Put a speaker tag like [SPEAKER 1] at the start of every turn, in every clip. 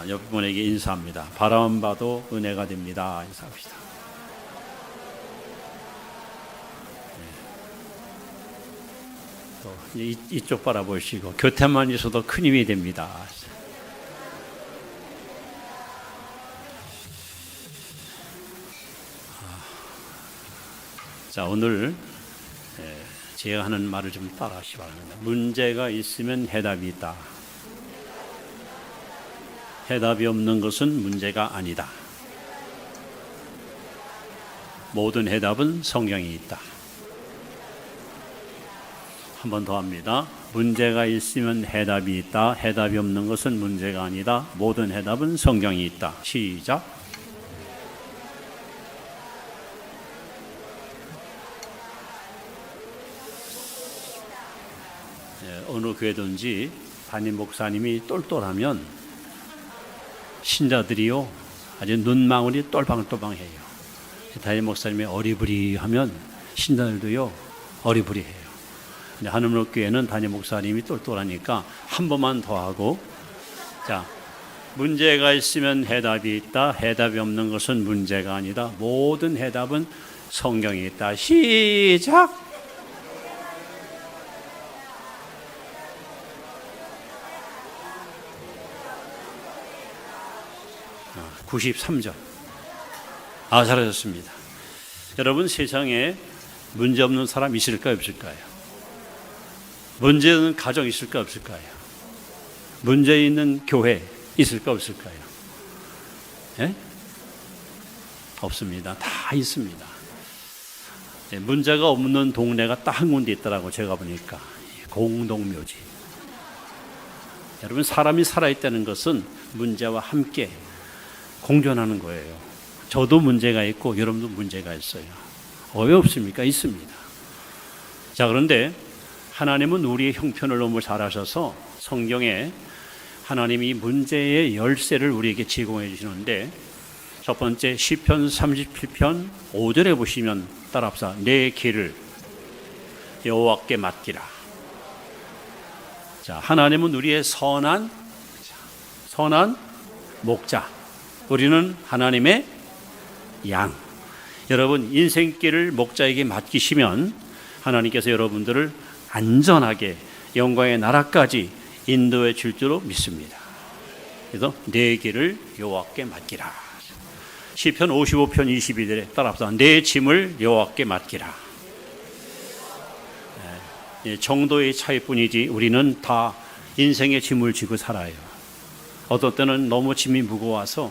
[SPEAKER 1] 옆분에게 인사합니다. 바라만 봐도 은혜가 됩니다. 인사합시다. 또 이쪽 바라보시고 곁에만 있어도 큰 힘이 됩니다. 자, 오늘 제가 하는 말을 좀 따라하시기 바랍니다. 문제가 있으면 해답이 있다. 해답이 없는 것은 문제가 아니다. 모든 해답은 성경에 있다. 한 번 더 합니다. 문제가 있으면 해답이 있다. 해답이 없는 것은 문제가 아니다. 모든 해답은 성경에 있다. 시작. 어느 교회든지 담임 목사님이 똘똘하면 신자들이요 아주 눈망울이 똘방똘방해요. 담임 목사님이 어리부리하면 신자들도요 어리부리해요. 근데 하늘목 교회는 담임 목사님이 똘똘하니까 한 번만 더 하고, 자, 문제가 있으면 해답이 있다. 해답이 없는 것은 문제가 아니다. 모든 해답은 성경에 있다. 시작. 93점. 잘하셨습니다. 여러분, 세상에 문제 없는 사람 있을까요, 없을까요? 문제 있는 가정 있을까요, 없을까요? 문제 있는 교회 있을까요, 없을까요? 예? 없습니다. 다 있습니다. 문제가 없는 동네가 딱 한 군데 있더라고, 제가 보니까. 공동묘지. 여러분, 사람이 살아있다는 것은 문제와 함께 공존하는 거예요. 저도 문제가 있고 여러분도 문제가 있어요. 왜 없습니까? 있습니다. 자, 그런데 하나님은 우리의 형편을 너무 잘 아셔서 성경에 하나님이 문제의 열쇠를 우리에게 제공해 주시는데, 첫 번째 시편 37편 5절에 보시면 따라합시다. 내 길을 여호와께 맡기라. 자, 하나님은 우리의 선한 목자. 우리는 하나님의 양. 여러분, 인생길을 목자에게 맡기시면 하나님께서 여러분들을 안전하게 영광의 나라까지 인도해 줄 줄로 믿습니다. 그래서 내 길을 여호와께 맡기라. 시편 55편 22절에 따라합시다. 내 짐을 여호와께 맡기라. 정도의 차이뿐이지 우리는 다 인생의 짐을 지고 살아요. 어떤 때는 너무 짐이 무거워서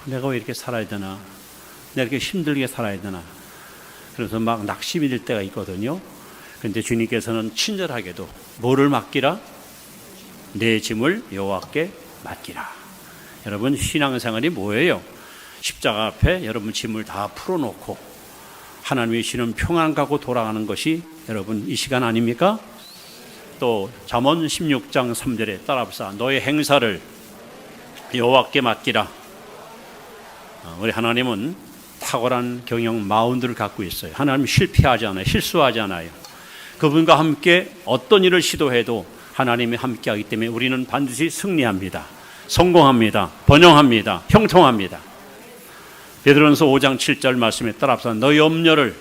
[SPEAKER 1] 내가 왜 이렇게 살아야 되나, 내가 이렇게 힘들게 살아야 되나, 그래서 막 낙심이 들 때가 있거든요. 그런데 주님께서는 친절하게도 뭐를 맡기라? 내 짐을 여호와께 맡기라. 여러분, 신앙생활이 뭐예요? 십자가 앞에 여러분 짐을 다 풀어놓고 하나님이 주시는 평안 갖고 돌아가는 것이 여러분 이 시간 아닙니까? 또 잠언 16장 3절에 따라합시다. 너의 행사를 여호와께 맡기라. 우리 하나님은 탁월한 경영 마운드를 갖고 있어요. 하나님은 실패하지 않아요. 실수하지 않아요. 그분과 함께 어떤 일을 시도해도 하나님이 함께하기 때문에 우리는 반드시 승리합니다. 성공합니다. 번영합니다. 형통합니다. 베드로전서 5장 7절 말씀에 따라서 너희 염려를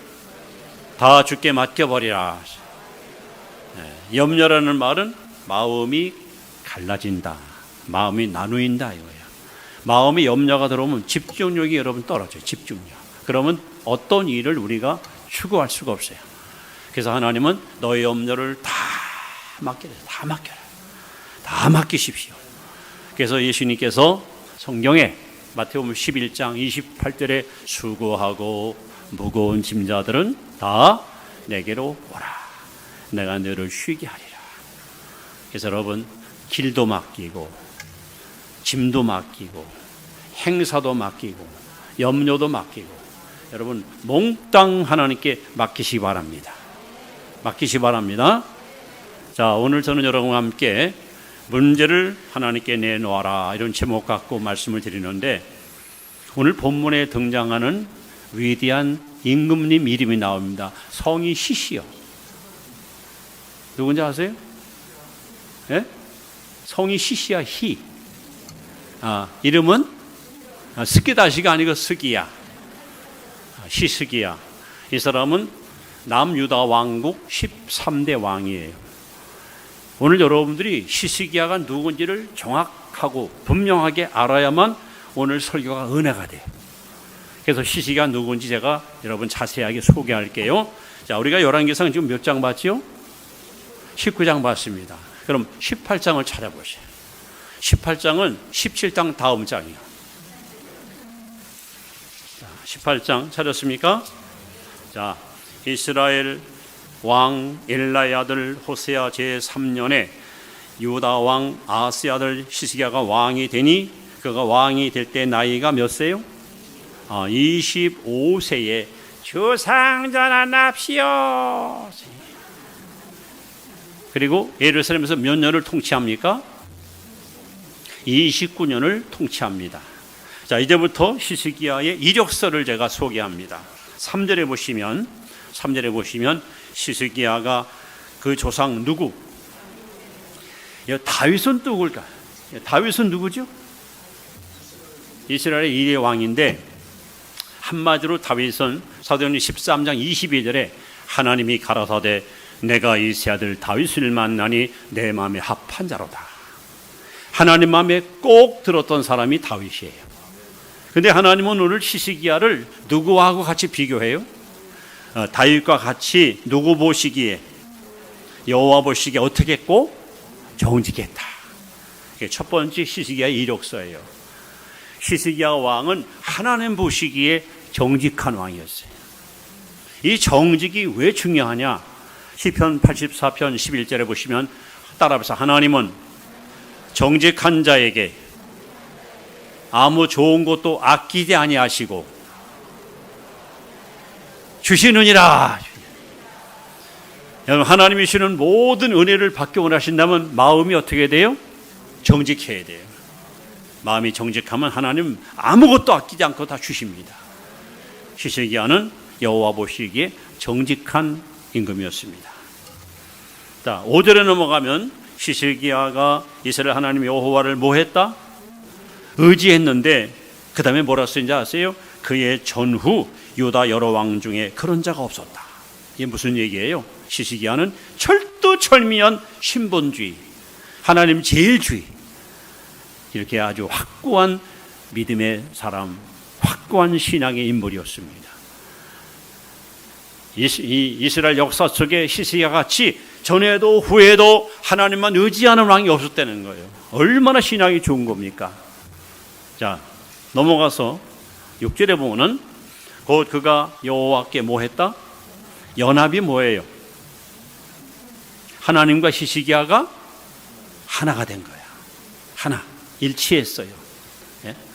[SPEAKER 1] 다 주께 맡겨버리라. 염려라는 말은 마음이 갈라진다. 마음이 나누인다 이거예요. 마음이 염려가 들어오면 집중력이 여러분 떨어져요. 집중력. 그러면 어떤 일을 우리가 추구할 수가 없어요. 그래서 하나님은 너의 염려를 다 맡겨라. 다 맡겨라. 다 맡기십시오. 그래서 예수님께서 성경에 마태복음 11장 28절에 수고하고 무거운 짐자들은 다 내게로 오라. 내가 너를 쉬게 하리라. 그래서 여러분, 길도 맡기고 짐도 맡기고 행사도 맡기고 염려도 맡기고 여러분 몽땅 하나님께 맡기시기 바랍니다. 맡기시기 바랍니다. 자, 오늘 저는 여러분과 함께 문제를 하나님께 내놓아라 이런 제목 갖고 말씀을 드리는데, 오늘 본문에 등장하는 위대한 임금님 이름이 나옵니다. 성이 시시요. 누군지 아세요? 예? 성이 시시야. 희. 이름은 스기다시가 아니고 스기야. 시스기야. 이 사람은 남유다 왕국 13대 왕이에요. 오늘 여러분들이 시스기야가 누군지를 정확하고 분명하게 알아야만 오늘 설교가 은혜가 돼요. 그래서 시스기야가 누군지 제가 여러분 자세하게 소개할게요. 자, 우리가 열왕기상 지금 몇 장 봤죠? 19장 봤습니다. 그럼 18장을 찾아보세요. 18장은 17장 다음 장이에요. 자, 18장 찾았습니까? 자, 이스라엘 왕 엘라의 아들 호세아 제3년에 유다 왕 아하스의 아들 시스기야가 왕이 되니 그가 왕이 될 때 나이가 몇 세요? 25세에 주상전환합시오. 그리고 예루살렘에서 몇 년을 통치합니까? 29년을 통치합니다. 자, 이제부터 시스기야의 이력서를 제가 소개합니다. 3절에 보시면 시스기야가 그 조상 누구? 다윗은 누굴까? 다윗은 누구죠? 이스라엘의 1위 왕인데 한마디로 다윗은 사도행전 13장 22절에 하나님이 가라사대 내가 이 세 아들 다윗을 만나니 내 마음에 합한 자로다. 하나님 마음에 꼭 들었던 사람이 다윗이에요. 근데 하나님은 오늘 시스기야를 누구하고 같이 비교해요? 다윗과 같이 누구 보시기에, 여호와 보시기에 어떻게 했고? 정직했다. 이게 첫 번째 시스기야의 이력서예요. 시스기야 왕은 하나님 보시기에 정직한 왕이었어요. 이 정직이 왜 중요하냐? 시편 84편 11절에 보시면 따라해서 하나님은 정직한 자에게 아무 좋은 것도 아끼지 아니하시고 주시느니라. 여러분, 하나님이 주시는 모든 은혜를 받기 원하신다면 마음이 어떻게 돼요? 정직해야 돼요. 마음이 정직하면 하나님 아무것도 아끼지 않고 다 주십니다. 시스기야는 여호와 보시기에 정직한 임금이었습니다. 자, 5절에 넘어가면 시스기야가 이스라엘 하나님 여호와를 뭐 했다? 의지했는데 그 다음에 뭐라 쓰인지 아세요? 그의 전후 유다 여러 왕 중에 그런 자가 없었다. 이게 무슨 얘기예요? 시스기야는 철두철미한 신본주의, 하나님 제일주의, 이렇게 아주 확고한 믿음의 사람, 확고한 신앙의 인물이었습니다. 이 이스라엘 역사 속에 시스기야 같이 전에도 후에도 하나님만 의지하는 왕이 없었다는 거예요. 얼마나 신앙이 좋은 겁니까? 자, 넘어가서 6절에 보면은 곧 그가 여호와께 뭐 했다? 연합이 뭐예요? 하나님과 시스기야가 하나가 된 거야. 하나, 일치했어요.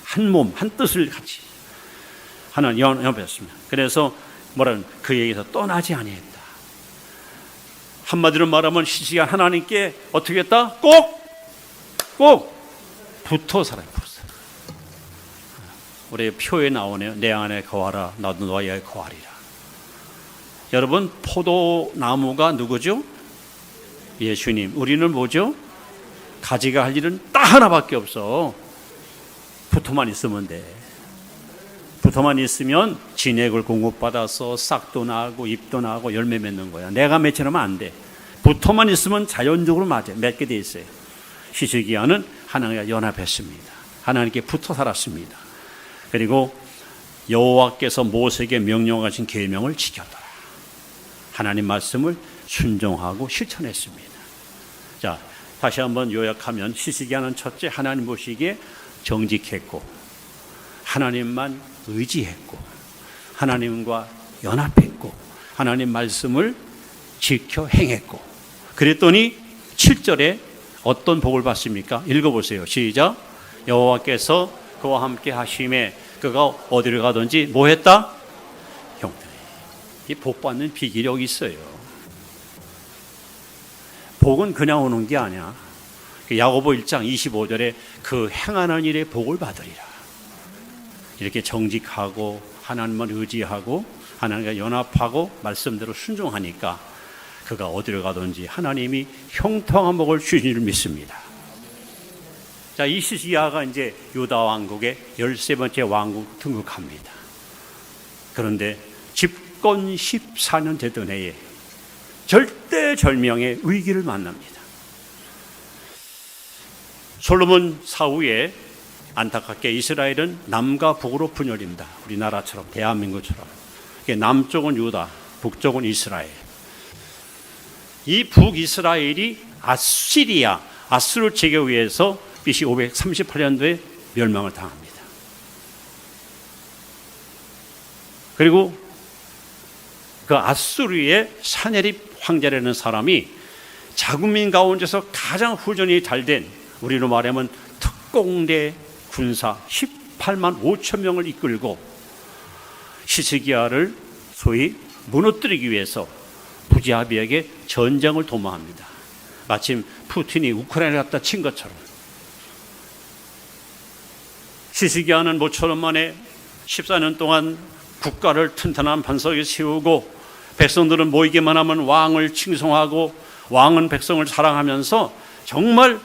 [SPEAKER 1] 한 몸, 한 뜻을 같이 하나 연합했습니다. 그래서 뭐라는 그에게서 떠나지 아니했다. 한마디로 말하면 시스기야 하나님께 어떻게 했다? 꼭 붙어 살아요. 우리 표에 나오네요. 내 안에 거하라 나도 너희 안에 거하리라. 여러분, 포도나무가 누구죠? 예수님. 우리는 뭐죠? 가지가 할 일은 딱 하나밖에 없어. 붙어만 있으면 돼. 붙어만 있으면 진액을 공급받아서 싹도 나고 잎도 나고 열매 맺는 거야. 내가 맺히려면 안 돼. 붙어만 있으면 자연적으로 맺게 돼 있어요. 시스기야는 하나님과 연합했습니다. 하나님께 붙어 살았습니다. 그리고 여호와께서 모세에게 명령하신 계명을 지켰더라. 하나님 말씀을 순종하고 실천했습니다. 자, 다시 한번 요약하면 시스기야는 첫째, 하나님 보시기에 정직했고 하나님만 의지했고 하나님과 연합했고 하나님 말씀을 지켜 행했고 그랬더니 7절에 어떤 복을 받습니까? 읽어보세요. 시작. 여호와께서 그와 함께 하심에 그가 어디를 가든지 뭐 했다? 형들. 이 복 받는 비기력이 있어요. 복은 그냥 오는 게 아니야. 야고보 1장 25절에 그 행하는 일에 복을 받으리라. 이렇게 정직하고 하나님만 의지하고 하나님과 연합하고 말씀대로 순종하니까 그가 어디를 가든지 하나님이 형통한 복을 주시는 줄 믿습니다. 자, 이 시시야가 이제 유다 왕국의 13번째 왕국 등극합니다. 그런데 집권 14년 되던 해에 절대절명의 위기를 만납니다. 솔로몬 사후에 안타깝게 이스라엘은 남과 북으로 분열입니다. 우리나라처럼, 대한민국처럼. 남쪽은 유다, 북쪽은 이스라엘. 이 북이스라엘이 아수르 제국에 의해서 BC 538년도에 멸망을 당합니다. 그리고 그 아수르의 사네립 황제라는 사람이 자국민 가운데서 가장 후전이 잘된, 우리로 말하면 특공대 군사 18만 5천 명을 이끌고 히스기야를 소위 무너뜨리기 위해서 부지아비에게 전쟁을 도모합니다. 마침 푸틴이 우크라이나를 갖다 친 것처럼. 히스기야는 모처럼 만에 14년 동안 국가를 튼튼한 반석에 세우고 백성들은 모이기만 하면 왕을 칭송하고 왕은 백성을 사랑하면서 정말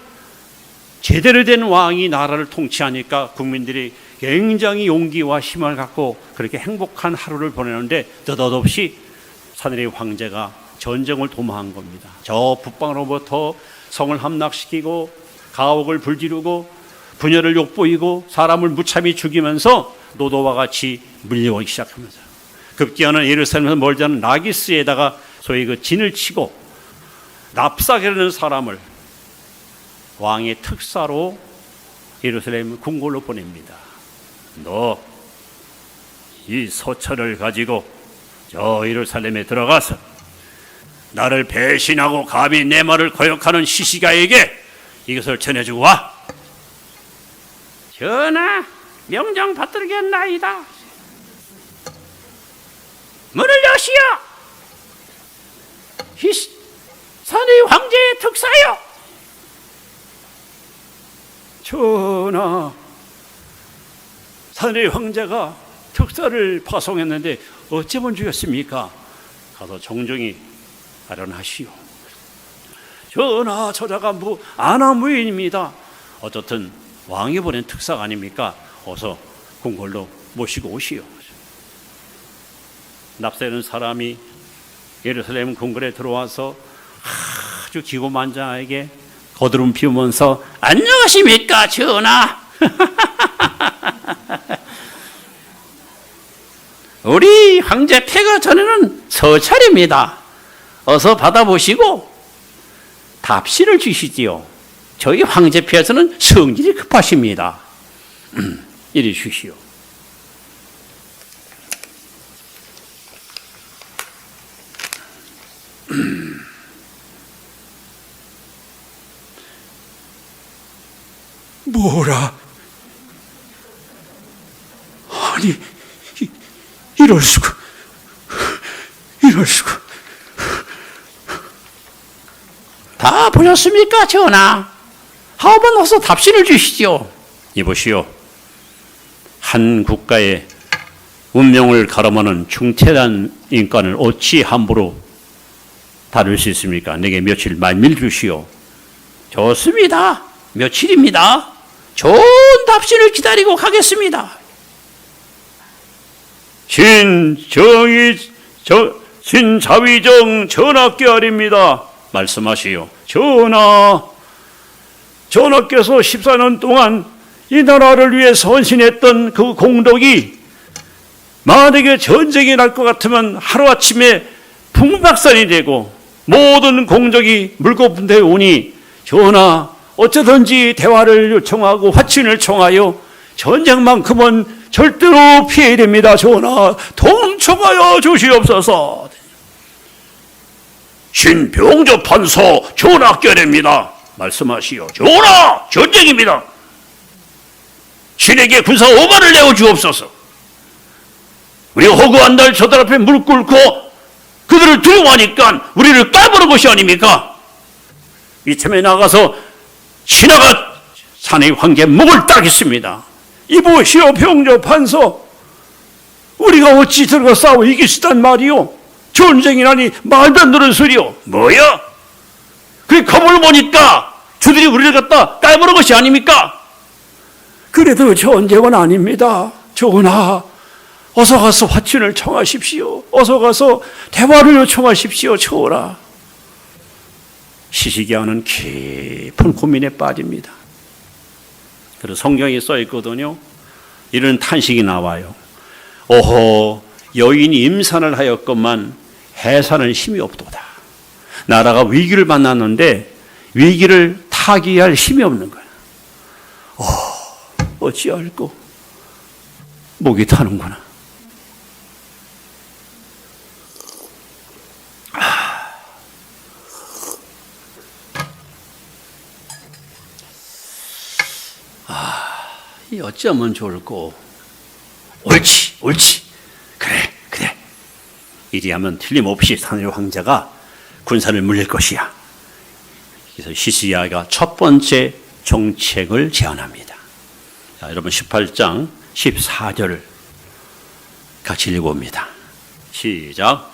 [SPEAKER 1] 제대로 된 왕이 나라를 통치하니까 국민들이 굉장히 용기와 힘을 갖고 그렇게 행복한 하루를 보내는데 느닷없이 사내립 황제가 전쟁을 도모한 겁니다. 저 북방으로부터 성을 함락시키고 가옥을 불지르고 분열을 욕보이고 사람을 무참히 죽이면서 노도와 같이 밀려오기 시작합니다. 급기야는 예루살렘에서 멀지 않은 라기스에다가 소위 그 진을 치고 납사게라는 사람을 왕의 특사로 예루살렘 궁궐로 보냅니다. 너 이 서찰을 가지고 저 예루살렘에 들어가서 나를 배신하고 감히 내 말을 거역하는 시시가에게 이것을 전해주고 와. 전하, 명령 받들겠나이다. 문을 여시오. 사내 황제의 특사요. 전하, 사내 황제가 특사를 파송했는데 어찌면 죽였습니까? 가서 정정히 발언하시오. 전하, 저자가 아나무인입니다. 어쨌든 왕이 보낸 특사가 아닙니까? 어서 궁궐로 모시고 오시오. 납세는 사람이 예루살렘 궁궐에 들어와서 아주 기고만장하게 거드름 피우면서 안녕하십니까 전하. 우리 황제 폐가 전에는 서찰입니다. 어서 받아보시고 답시를 주시지요. 저희 황제 폐에서는 성질이 급하십니다. 이리 주시오.
[SPEAKER 2] 뭐라? 아니, 이럴 수가.
[SPEAKER 1] 다 보셨습니까, 전하? 하오만 어서 답신을 주시죠. 이보시오. 한 국가의 운명을 가름하는 중태한 인간을 어찌 함부로 다룰 수 있습니까? 내게 며칠 말밀 주시오. 좋습니다. 며칠입니다. 좋은 답신을 기다리고 가겠습니다.
[SPEAKER 2] 신자위정 전하께 아립니다.
[SPEAKER 1] 말씀하시오.
[SPEAKER 2] 전하께서 14년 동안 이 나라를 위해 헌신했던 그 공덕이 만약에 전쟁이 날 것 같으면 하루아침에 풍박산이 되고 모든 공적이 물거품되어 오니 전하, 어쩌든지 대화를 요청하고 화친을 청하여 전쟁만큼은 절대로 피해야 됩니다. 전하, 통촉하여 주시옵소서.
[SPEAKER 1] 신병조 판서 전하께랍니다. 말씀하시오. 전하, 전쟁입니다. 신에게 군사 5만을 내어 주옵소서. 우리 허구한 날 저들 앞에 무릎 꿇고 그들을 두려워하니까 우리를 까부는 것이 아닙니까? 이참에 나가서 신하가 사내 황제 목을 따겠습니다.
[SPEAKER 2] 이보시오 병조 판서, 우리가 어찌 들어가 싸워 이길 수 있단 말이오? 전쟁이라니 말도 안 되는 소리오.
[SPEAKER 1] 뭐야? 그 거물 보니까 주들이 우리를 갖다 까부는 것이 아닙니까?
[SPEAKER 2] 그래도 전쟁은 아닙니다. 전하, 어서 가서 화친을 청하십시오. 어서 가서 대화를 요청하십시오. 전하. 시시기야는 깊은 고민에 빠집니다. 그래서 성경에 써 있거든요. 이런 탄식이 나와요. 오호, 여인이 임산을 하였건만 해산은 힘이 없도다. 나라가 위기를 만났는데 위기를 타개할 힘이 없는 거야. 어찌할꼬 목이 타는구나. 이 어찌하면 좋을꼬. 옳지. 그래. 이리하면 틀림없이 사내리 황제가 군사를 물릴 것이야. 그래서 시시야가 첫 번째 정책을 제안합니다. 자, 여러분 18장 14절을 같이 읽어봅니다. 시작.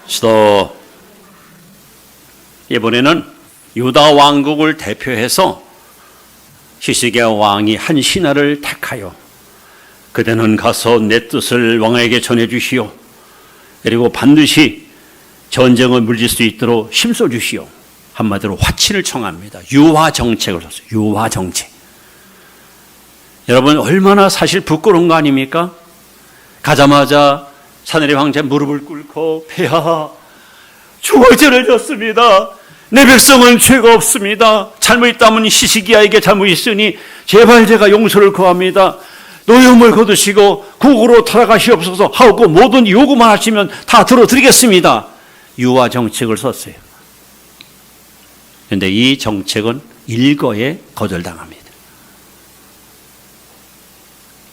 [SPEAKER 2] 스톱. 이번에는 유다 왕국을 대표해서 시시기야 왕이 한 신하를 택하여 그대는 가서 내 뜻을 왕에게 전해주시오. 그리고 반드시 전쟁을 물릴 수 있도록 힘써 주시오. 한마디로 화친을 청합니다. 유화 정책을 썼어요. 유화 정책. 여러분 얼마나 사실 부끄러운 거 아닙니까? 가자마자 사내리 황제 무릎을 꿇고 폐하 죽을 죄를 졌습니다. 내 백성은 죄가 없습니다. 잘못했다면 시시기야에게 잘못했으니 제발 제가 용서를 구합니다. 노염을 거두시고 국으로 돌아가시옵소서 하고 모든 요구만 하시면 다 들어드리겠습니다. 유화 정책을 썼어요. 그런데 이 정책은 일거에 거절당합니다.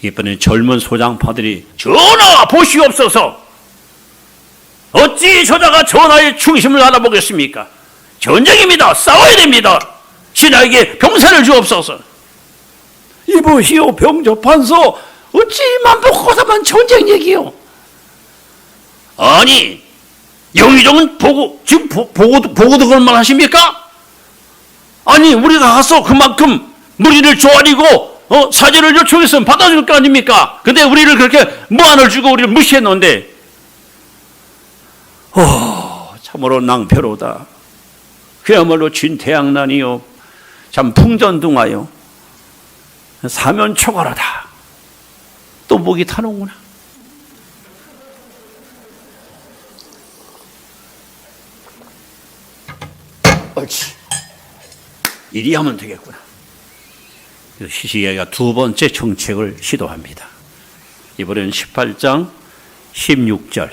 [SPEAKER 2] 이번에 젊은 소장파들이 전하 보시옵소서. 어찌 저자가 전하의 충심을 알아보겠습니까? 전쟁입니다. 싸워야 됩니다. 신하에게 병사를 주옵소서. 이보시오 병조판서, 어찌 만복고사만 전쟁 얘기요? 아니 영의정은 지금 보고도 그런 하십니까? 아니 우리가 가서 그만큼 무리를 조아리고 사죄를 요청했으면 받아줄 거 아닙니까? 근데 우리를 그렇게 무안을 주고 우리를 무시했는데 참으로 낭패로다. 그야말로 진태양난이요 참 풍전등화요 사면초가라다. 또 목이 타는구나. 옳지. 이리 하면 되겠구나. 시시기야가 두 번째 정책을 시도합니다. 이번엔 18장 16절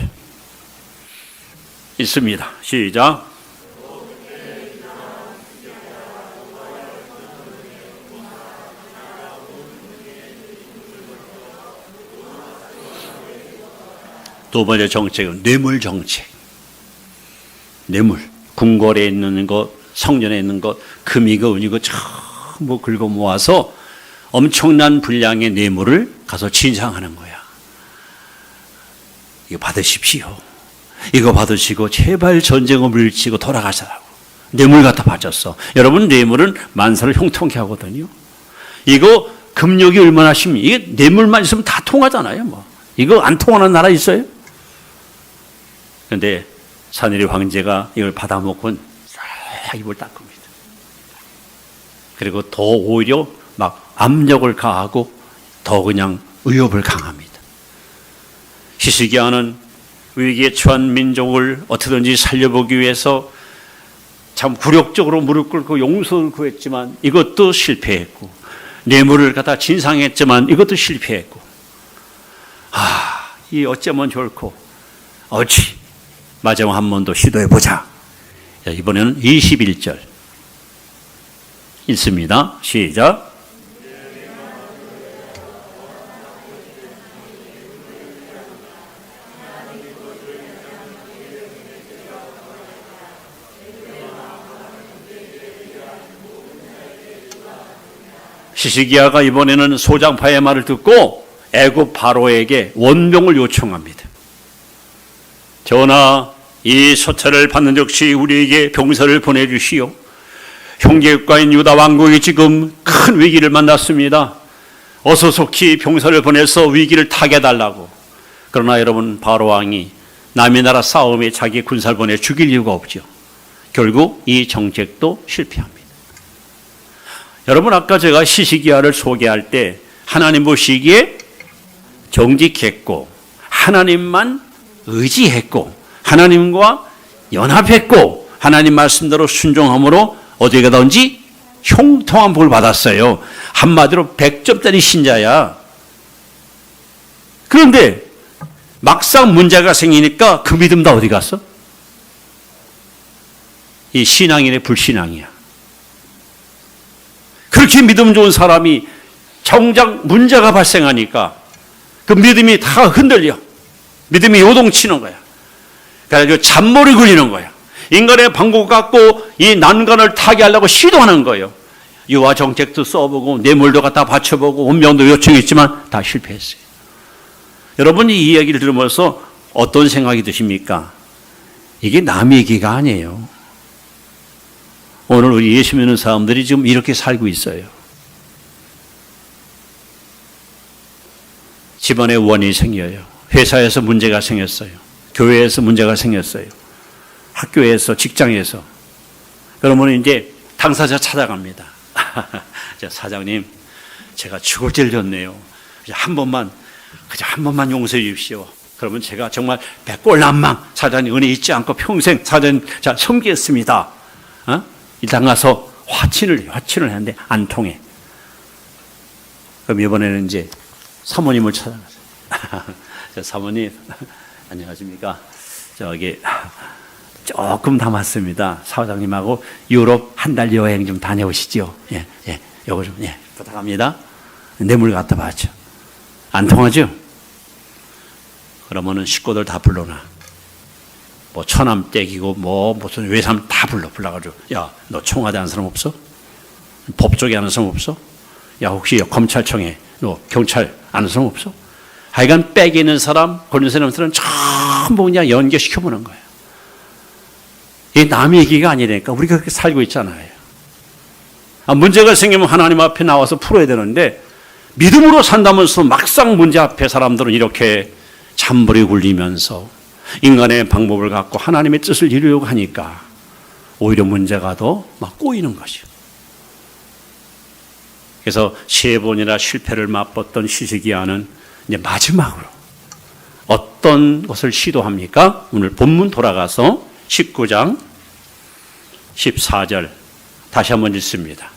[SPEAKER 2] 있습니다. 시작. 두 번째 정책은 뇌물 정책. 뇌물, 궁궐에 있는 것, 성전에 있는 것, 금이고 은이고 전부 긁어 모아서 엄청난 분량의 뇌물을 가서 진상하는 거야. 이거 받으십시오. 이거 받으시고 제발 전쟁을 물리치고 돌아가시라고. 뇌물 갖다 바쳤어. 여러분 뇌물은 만사를 형통케 하거든요. 이거 금력이 얼마나 심히, 이게 뇌물만 있으면 다 통하잖아요. 뭐 이거 안 통하는 나라 있어요? 그런데 사내리 황제가 이걸 받아먹고 싹 입을 닦습니다. 그리고 더 오히려 막 압력을 가하고 더 그냥 의협을 강합니다. 시시기야는 위기에 처한 민족을 어떻게든지 살려보기 위해서 참 굴욕적으로 무릎 꿇고 용서를 구했지만 이것도 실패했고, 뇌물을 갖다 진상했지만 이것도 실패했고, 이 어쩌면 좋을꼬. 어찌 마지막 한 번 더 시도해보자. 이번에는 21절 읽습니다. 시작. 시시기야가 이번에는 소장파의 말을 듣고 애굽 바로에게 원병을 요청합니다. 전하, 이 서찰을 받는 즉시 우리에게 병사를 보내주시오. 형제국가인 유다 왕국이 지금 큰 위기를 만났습니다. 어서 속히 병사를 보내서 위기를 타개달라고. 그러나 여러분, 바로 왕이 남의 나라 싸움에 자기 군사를 보내 죽일 이유가 없죠. 결국 이 정책도 실패합니다. 여러분, 아까 제가 시시기야를 소개할 때 하나님 보시기에 정직했고 하나님만 의지했고 하나님과 연합했고 하나님 말씀대로 순종함으로 어디에 가든지 형통한 복을 받았어요. 한마디로 100점짜리 신자야. 그런데 막상 문제가 생기니까 그 믿음 다 어디 갔어? 이 신앙인의 불신앙이야. 그렇게 믿음 좋은 사람이 정작 문제가 발생하니까 그 믿음이 다 흔들려. 믿음이 요동치는 거야. 그래가지고 잔머리 굴리는 거야. 인간의 방법 갖고 이 난관을 타개하려고 시도하는 거예요. 유아 정책도 써보고 뇌물도 갖다 바쳐보고 운명도 요청했지만 다 실패했어요. 여러분이 이 이야기를 들으면서 어떤 생각이 드십니까? 이게 남의 얘기가 아니에요. 오늘 우리 예수 믿는 사람들이 지금 이렇게 살고 있어요. 집안에 원인이 생겨요. 회사에서 문제가 생겼어요. 교회에서 문제가 생겼어요. 학교에서, 직장에서. 그러면 이제 당사자 찾아갑니다. 사장님, 제가 죽을 죄를 졌네요. 그냥 한 번만 용서해 주십시오. 그러면 제가 정말 백골난망 사장님 은혜 잊지 않고 평생 사장님 자 섬기겠습니다. 일단 가서 화친을 했는데 안 통해. 그럼 이번에는 이제 사모님을 찾아가세요. 사모님, 안녕하십니까. 저기 조금 남았습니다. 사장님하고 유럽 한 달 여행 좀 다녀오시죠. 예, 요거 좀, 부탁합니다. 뇌물 갖다 받죠. 안 통하죠? 그러면은 식구들 다 불러놔. 뭐 처남댁이고 뭐 무슨 외삼 다 불러가지고, 야, 너 청와대 하는 사람 없어? 법조계 하는 사람 없어? 야, 혹시 검찰청에 너 경찰 아는 사람 없어? 하여간 백에 있는 사람, 권위에 있는 사람 전부 그냥 연결시켜보는 거예요. 이게 남의 얘기가 아니라니까. 우리가 그렇게 살고 있잖아요. 문제가 생기면 하나님 앞에 나와서 풀어야 되는데 믿음으로 산다면서 막상 문제 앞에 사람들은 이렇게 잠버리 굴리면서 인간의 방법을 갖고 하나님의 뜻을 이루려고 하니까 오히려 문제가 더 막 꼬이는 것이요. 그래서 세 번이나 실패를 맛봤던 시시기야는 이제 마지막으로 어떤 것을 시도합니까? 오늘 본문 돌아가서 19장 14절 다시 한번 읽습니다.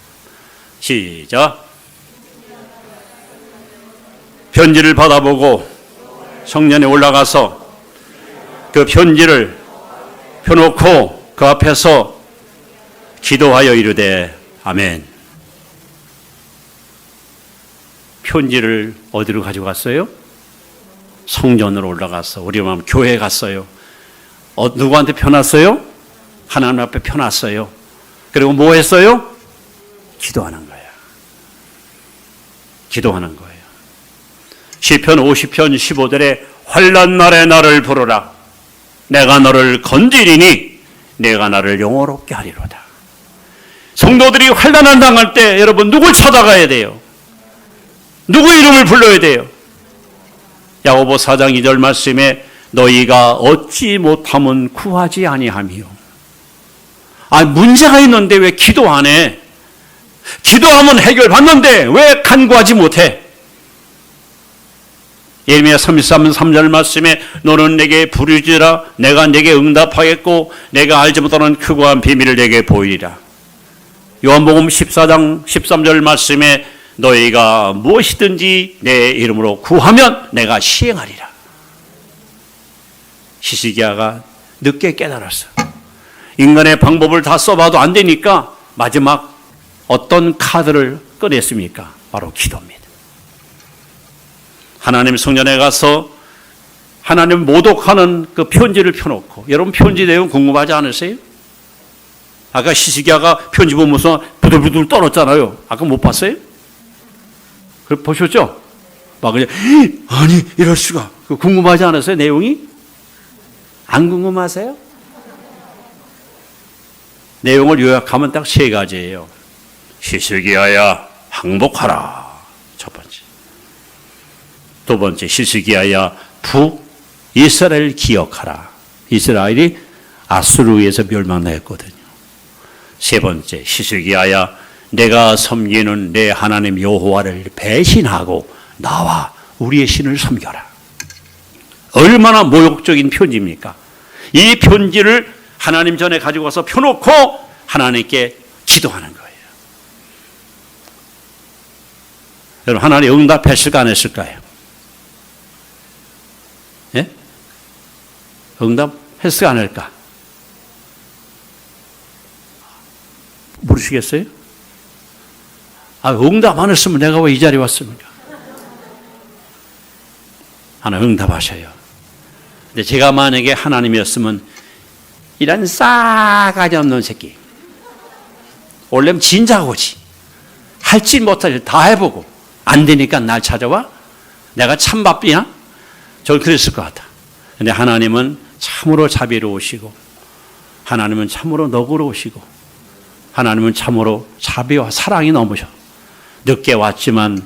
[SPEAKER 2] 시작. 편지를 받아보고 성전에 올라가서 그 편지를 펴놓고 그 앞에서 기도하여 이르되 아멘. 편지를 어디로 가지고 갔어요? 성전으로 올라가서 우리 마음 교회에 갔어요. 누구한테 펴놨어요? 하나님 앞에 펴놨어요. 그리고 뭐 했어요? 기도하는 거예요. 기도하는 거예요. 시편 50편 15절에 환난 날에 나를 부르라. 내가 너를 건지리니 내가 나를 영화롭게 하리로다. 성도들이 환난을 당할 때 여러분 누굴 찾아가야 돼요? 누구 이름을 불러야 돼요? 야고보 4장 2절 말씀에 너희가 얻지 못하면 구하지 아니하며. 문제가 있는데 왜 기도 안 해? 기도하면 해결받는데 왜 간구하지 못해? 예레미야 33장 3절 말씀에 너는 내게 부르짖으라 내가 내게 응답하겠고 내가 알지 못하는 크고한 비밀을 내게 보이리라. 요한복음 14장 13절 말씀에 너희가 무엇이든지 내 이름으로 구하면 내가 시행하리라. 시시기야가 늦게 깨달았어. 인간의 방법을 다 써봐도 안 되니까 마지막 어떤 카드를 꺼냈습니까? 바로 기도입니다. 하나님 성전에 가서 하나님 모독하는 그 편지를 펴놓고, 여러분 편지 내용 궁금하지 않으세요? 아까 시시기야가 편지 보면서 부들부들 떨었잖아요. 아까 못 봤어요? 그걸 보셨죠? 막 그냥 아니 이럴 수가. 궁금하지 않았어요? 내용이? 안 궁금하세요? 내용을 요약하면 딱 세 가지예요. 히스기야야 항복하라. 첫 번째. 두 번째, 히스기야야 북이스라엘 기억하라. 이스라엘이 아수르에 의해서 멸망당했거든요. 세 번째, 히스기야야 내가 섬기는 내 하나님 여호와를 배신하고 나와 우리의 신을 섬겨라. 얼마나 모욕적인 편지입니까? 이 편지를 하나님 전에 가지고 와서 펴놓고 하나님께 기도하는 거예요. 여러분, 하나님 응답했을까 안 했을까요? 예? 응답했을까 안 할까? 모르시겠어요? 응답 안 했으면 내가 왜 이 자리에 왔습니까? 하나님 응답하셔요. 근데 제가 만약에 하나님이었으면 이런 싸가지 없는 새끼, 원래는 진작 오지, 할지 못할 일 다 해보고 안 되니까 날 찾아와? 내가 참 바삐나? 저는 그랬을 것 같아. 근데 하나님은 참으로 자비로우시고, 하나님은 참으로 너그러우시고, 하나님은 참으로 자비와 사랑이 넘으셔. 늦게 왔지만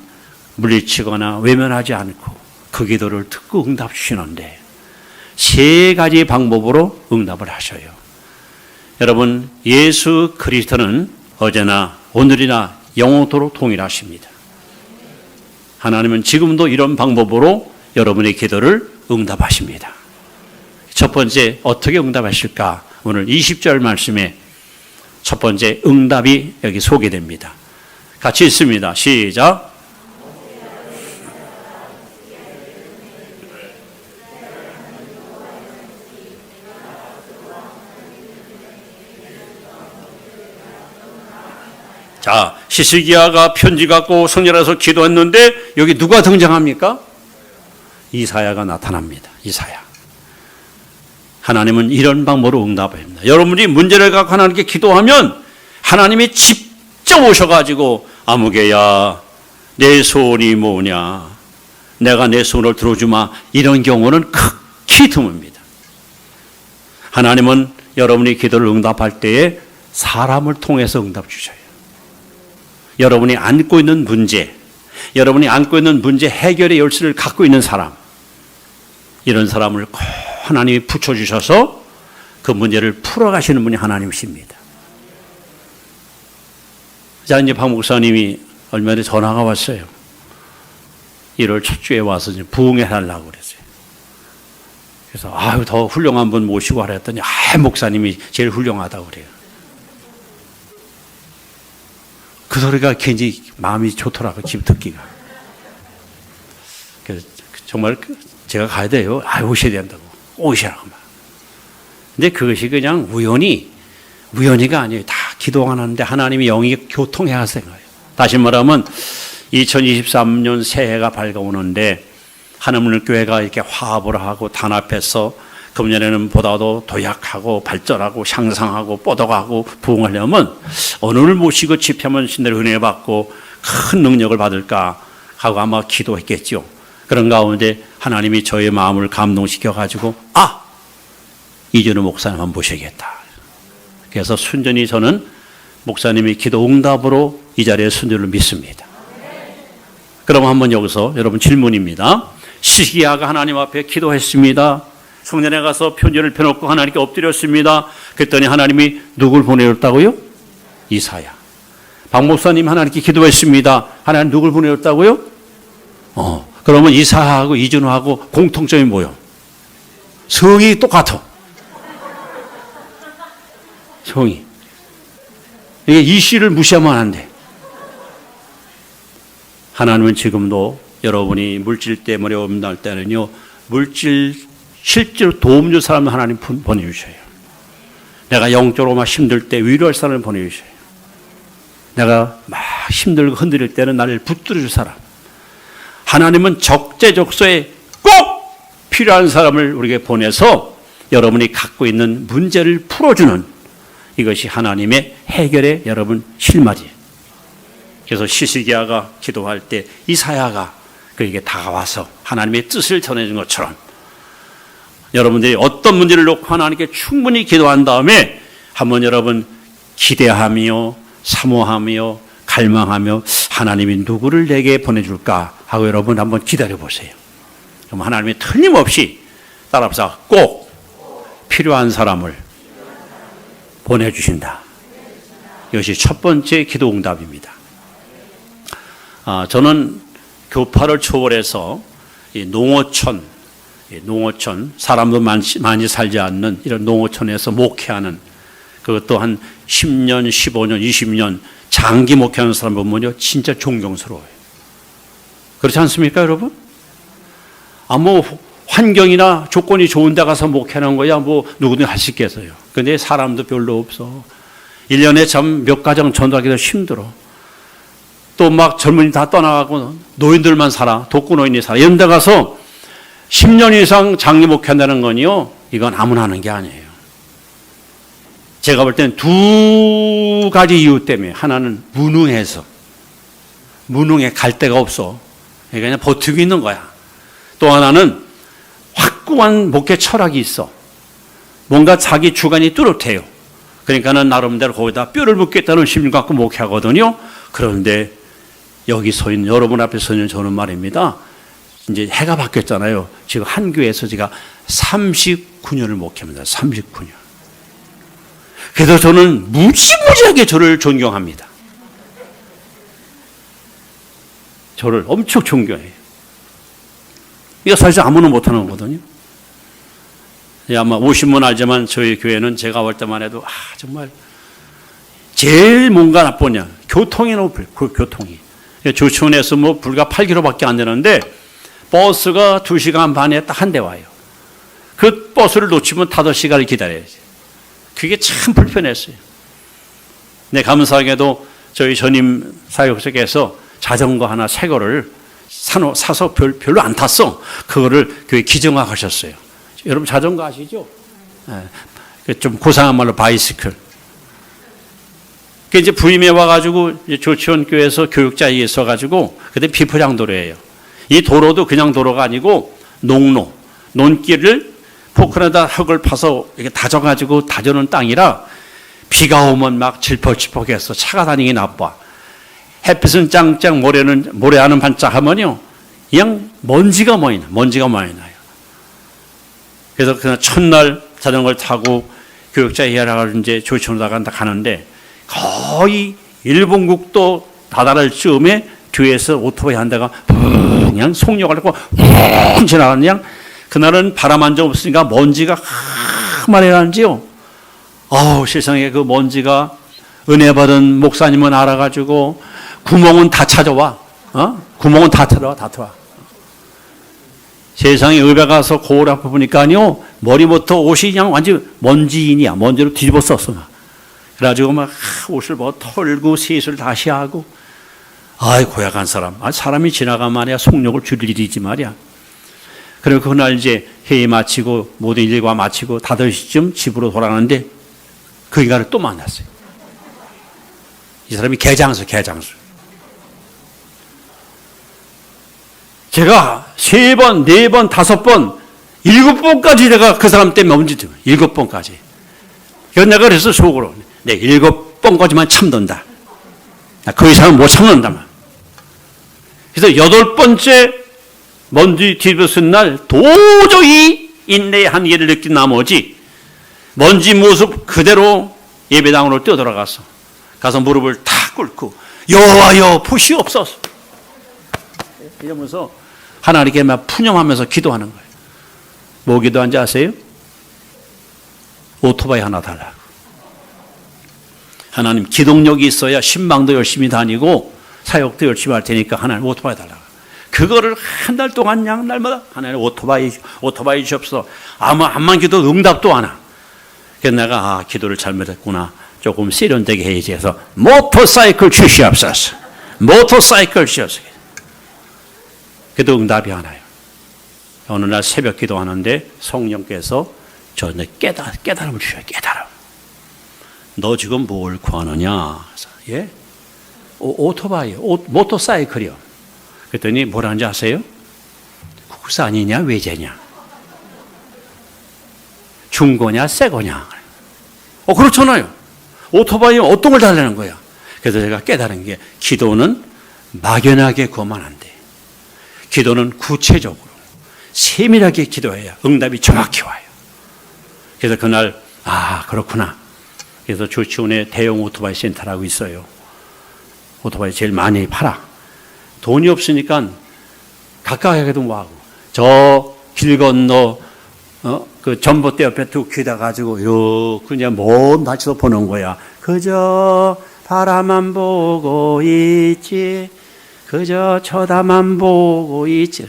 [SPEAKER 2] 물리치거나 외면하지 않고 그 기도를 듣고 응답 주시는데 세 가지 방법으로 응답을 하셔요. 여러분, 예수 그리스도는 어제나 오늘이나 영원토록 동일하십니다. 하나님은 지금도 이런 방법으로 여러분의 기도를 응답하십니다. 첫 번째, 어떻게 응답하실까? 오늘 20절 말씀에 첫 번째 응답이 여기 소개됩니다. 같이 읽습니다. 시작. 자, 히스기야가 편지 갖고 성전에서 기도했는데 여기 누가 등장합니까? 이사야가 나타납니다. 이사야. 하나님은 이런 방법으로 응답합니다. 여러분이 문제를 갖고 하나님께 기도하면 하나님이 직접 오셔가지고 아무개야 내 소원이 뭐냐, 내가 내 소원을 들어주마, 이런 경우는 극히 드뭅니다. 하나님은 여러분이 기도를 응답할 때에 사람을 통해서 응답 주셔요. 여러분이 안고 있는 문제, 여러분이 안고 있는 문제 해결의 열쇠를 갖고 있는 사람, 이런 사람을 꼭 하나님이 붙여주셔서 그 문제를 풀어가시는 분이 하나님이십니다. 자, 이제 박 목사님이 얼마 전에 전화가 왔어요. 1월 첫 주에 와서 이제 부흥회 하려고 그랬어요. 그래서 더 훌륭한 분 모시고 하라 했더니 목사님이 제일 훌륭하다고 그래요. 그 소리가 굉장히 마음이 좋더라고요. 집 듣기가. 그래서 정말 제가 가야 돼요. 오셔야 된다고. 오시라고 막. 근데 그것이 그냥 우연히가 아니에요. 다 기도가 하는데 하나님이 영이 교통해 하신 거예요. 다시 말하면 2023년 새해가 밝아오는데 하나님의 교회가 이렇게 화합을 하고 단합해서 금년에는 보다도 도약하고 발전하고 향상하고 뻗어가고 부흥하려면 어느를 모시고 집회하면 신들의 은혜 받고 큰 능력을 받을까 하고 아마 기도했겠죠. 그런 가운데 하나님이 저의 마음을 감동시켜가지고 이준호 목사님 한번 모셔야겠다. 그래서 순전히 저는 목사님이 기도 응답으로 이 자리에 순전을 믿습니다. 그럼 한번 여기서 여러분 질문입니다. 히스기야가 하나님 앞에 기도했습니다. 성전에 가서 편지를 펴놓고 하나님께 엎드렸습니다. 그랬더니 하나님이 누굴 보내줬다고요? 이사야. 박 목사님 하나님께 기도했습니다. 하나님 누굴 보내줬다고요? 그러면 이사야하고 이준호하고 공통점이 뭐요? 성이 똑같아. 성이. 이게 이씨를 무시하면 안 돼. 하나님은 지금도 여러분이 물질 때문에 어려움 때는요, 실제로 도움 줄 사람을 하나님 보내주셔요. 내가 영적으로 막 힘들 때 위로할 사람을 보내주셔요. 내가 막 힘들고 흔들릴 때는 나를 붙들어 줄 사람. 하나님은 적재적소에 꼭 필요한 사람을 우리에게 보내서 여러분이 갖고 있는 문제를 풀어주는, 이것이 하나님의 해결의 여러분 실마리예요. 그래서 히스기야가 기도할 때 이사야가
[SPEAKER 1] 그에게 다가와서 하나님의 뜻을 전해준 것처럼 여러분들이 어떤 문제를 놓고 하나님께 충분히 기도한 다음에 한번 여러분 기대하며 사모하며 갈망하며 하나님이 누구를 내게 보내줄까 하고 여러분 한번 기다려 보세요. 그럼 하나님이 틀림없이 따라서 꼭 필요한 사람을 보내주신다. 이것이 첫 번째 기도 응답입니다. 저는 교파를 초월해서 이 농어촌 사람도 많이 살지 않는 이런 농어촌에서 목회하는 그것도 한 10년, 15년, 20년 장기 목회하는 사람 보면요 진짜 존경스러워요. 그렇지 않습니까, 여러분? 뭐 환경이나 조건이 좋은 데 가서 목회하는 거야 뭐 누구든지 할 수 있겠어요. 근데 사람도 별로 없어. 1년에 참 몇 가정 전도하기도 힘들어. 또 막 젊은이 다 떠나가고 노인들만 살아. 독거노인이 살아. 이런 데 가서 10년 이상 장기 목회한다는 건요 이건 아무나 하는 게 아니에요. 제가 볼 때는 두 가지 이유 때문에 하나는 무능해 갈 데가 없어. 그냥 버티고 있는 거야. 또 하나는 확고한 목회 철학이 있어. 뭔가 자기 주관이 뚜렷해요. 그러니까는 나름대로 거기다 뼈를 묻겠다는 심리 갖고 목회하거든요. 그런데 여기 서 있는 여러분 앞에 서 있는 저는 말입니다. 이제 해가 바뀌었잖아요. 지금 한 교회에서 제가 39년을 목회합니다. 39년. 그래서 저는 무지무지하게 저를 존경합니다. 저를 엄청 존경해요. 이거 사실 아무나 못하는 거거든요. 아마 오신 분 알지만 저희 교회는 제가 올 때만 해도 정말 제일 뭔가 나쁘냐 교통이 너무 교통이 조치원에서 뭐 불과 8km밖에 안 되는데 버스가 2시간 반에 딱 한 대 와요. 그 버스를 놓치면 5시간을 기다려야지. 그게 참 불편했어요. 네, 감사하게도 저희 전임 사역자께서 자전거 하나 새 거를 사서 별로 안 탔어. 그거를 교회 기증하셨어요. 여러분 자전거 아시죠? 좀 고상한 말로 바이시클. 그 이제 부임에 와가지고 조치원 교회에서 교육자에 있어가지고 그때 비포장도로예요. 이 도로도 그냥 도로가 아니고 논길을 포크에다 흙을 파서 이렇게 다져가지고 다져놓은 땅이라 비가 오면 막 질퍽질퍽해서 차가 다니기 나빠. 햇빛은 짱짱 모래하는 반짝하면요 그냥 먼지가 많이 나요. 그래서 그날 첫날 자전거를 타고 교육자 이하라고 이제 조치원으로 가는데 거의 일본국도 다다를 즈음에 뒤에서 오토바이 한 대가 그냥 속력을 하고 훅 지나가는 그냥 그날은 바람 한 점 없으니까 먼지가 많이 나는지요. 세상에 그 먼지가 은혜 받은 목사님은 알아가지고 구멍은 다 찾아와. 구멍은 다 찾아와. 세상에 의배 가서 거울 앞에 보니까요 머리부터 옷이 그냥 완전 먼지인이야. 먼지로 뒤집어 썼어. 그래가지고 막 옷을 털고 세수를 다시 하고 고약한 사람. 사람이 지나가면 말이야 속력을 줄일 일이지 말이야. 그리고 그날 이제 회의 마치고 모든 일과 마치고 5시쯤 집으로 돌아가는데 그 인간을 또 만났어요. 이 사람이 개장수. 제가 3번, 4번, 5번, 7번까지 내가 그 사람 때문에 움직여. 7번까지. 그래서 내가 그래서 속으로 7번까지만 참는다. 그 이상은 못 참는다. 그래서 8번째 먼지 뒤집어쓴 날 도저히 인내의 한계를 느낀 나머지 먼지 모습 그대로 예배당으로 뛰어들어가서 가서 무릎을 탁 꿇고 여호와여 보시옵소서 이러면서 하나님께 막 푸념하면서 기도하는 거예요. 뭐 기도한지 아세요? 오토바이 하나 달라고. 하나님 기동력이 있어야 신방도 열심히 다니고 사역도 열심히 할 테니까 하나님 오토바이 달라고. 그거를 한 달 동안 그냥 날마다 하나님 오토바이 주옵소서. 암만 기도 응답도 안 하. 그래서 내가 기도를 잘못했구나. 조금 세련되게 해야지 해서 모터사이클 주시옵소서. 그래도 응답이 안 와요. 어느 날 새벽 기도하는데 성령께서 저한테 깨달음을 주셔요. 깨달음. 너 지금 뭘 구하느냐? 그래서, 예? 오토바이, 모터사이클이요. 그랬더니 뭐라는지 아세요? 국산이냐 외제냐, 중고냐 새거냐. 그렇잖아요. 오토바이 어떤 걸 달라는 거야. 그래서 제가 깨달은 게 기도는 막연하게 구하면 안 돼. 기도는 구체적으로 세밀하게 기도해야 응답이 정확히 와요. 그래서 그날 그렇구나. 그래서 조치원에 대형 오토바이 센터라고 있어요. 오토바이 제일 많이 팔아. 돈이 없으니까 가까이 가도 뭐하고 저 길 건너 그 전봇대 옆에 두 귀다 가지고 요 그냥 먼 발치도 보는 거야. 그저 바라만 보고 있지, 그저 쳐다만 보고 있지.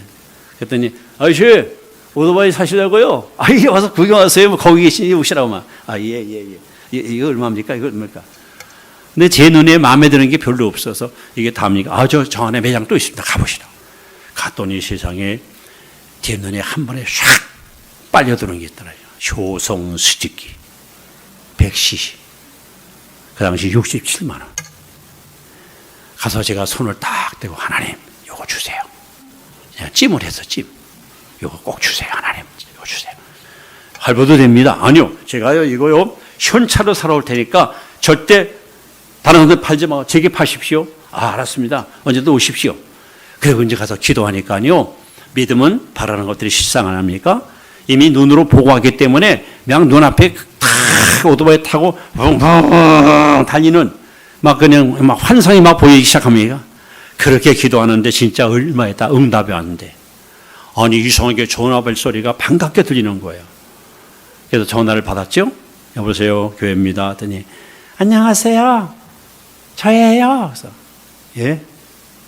[SPEAKER 1] 그랬더니 아저씨 오토바이 사시려고요? 이게 와서 구경하세요. 뭐 거기 계시니 오시라고 막. 예. 이거 얼마입니까? 이거 얼마입니까? 근데 제 눈에 마음에 드는 게 별로 없어서 이게 답니까? 저 안에 매장 또 있습니다. 가보시라고. 갔더니 세상에 제 눈에 한 번에 샥 빨려드는 게 있더라고요. 효성 수직기 100cc. 그 당시 67만 원. 가서 제가 손을 딱 대고 하나님 요거 주세요. 그냥 찜을 해서 찜. 요거 꼭 주세요. 하나님 요거 주세요. 할부도 됩니다. 아니요. 제가요 이거요 현찰로 살아올 테니까 절대 다른 데 팔지 마고 제게 파십시오. 알았습니다. 언제든 오십시오. 그리고 이제 가서 기도하니까요. 믿음은 바라는 것들이 실상 안 합니까? 이미 눈으로 보고 하기 때문에 그냥 눈앞에 탁 오토바이 타고 붕붕 달리는 막 그냥 막 환상이 막 보이기 시작합니다. 그렇게 기도하는데 진짜 얼마 있다 응답이 왔는데 아니 이상하게 전화벨 소리가 반갑게 들리는 거예요. 그래서 전화를 받았죠. 여보세요 교회입니다. 하더니 안녕하세요. 저예요. 그래서 예?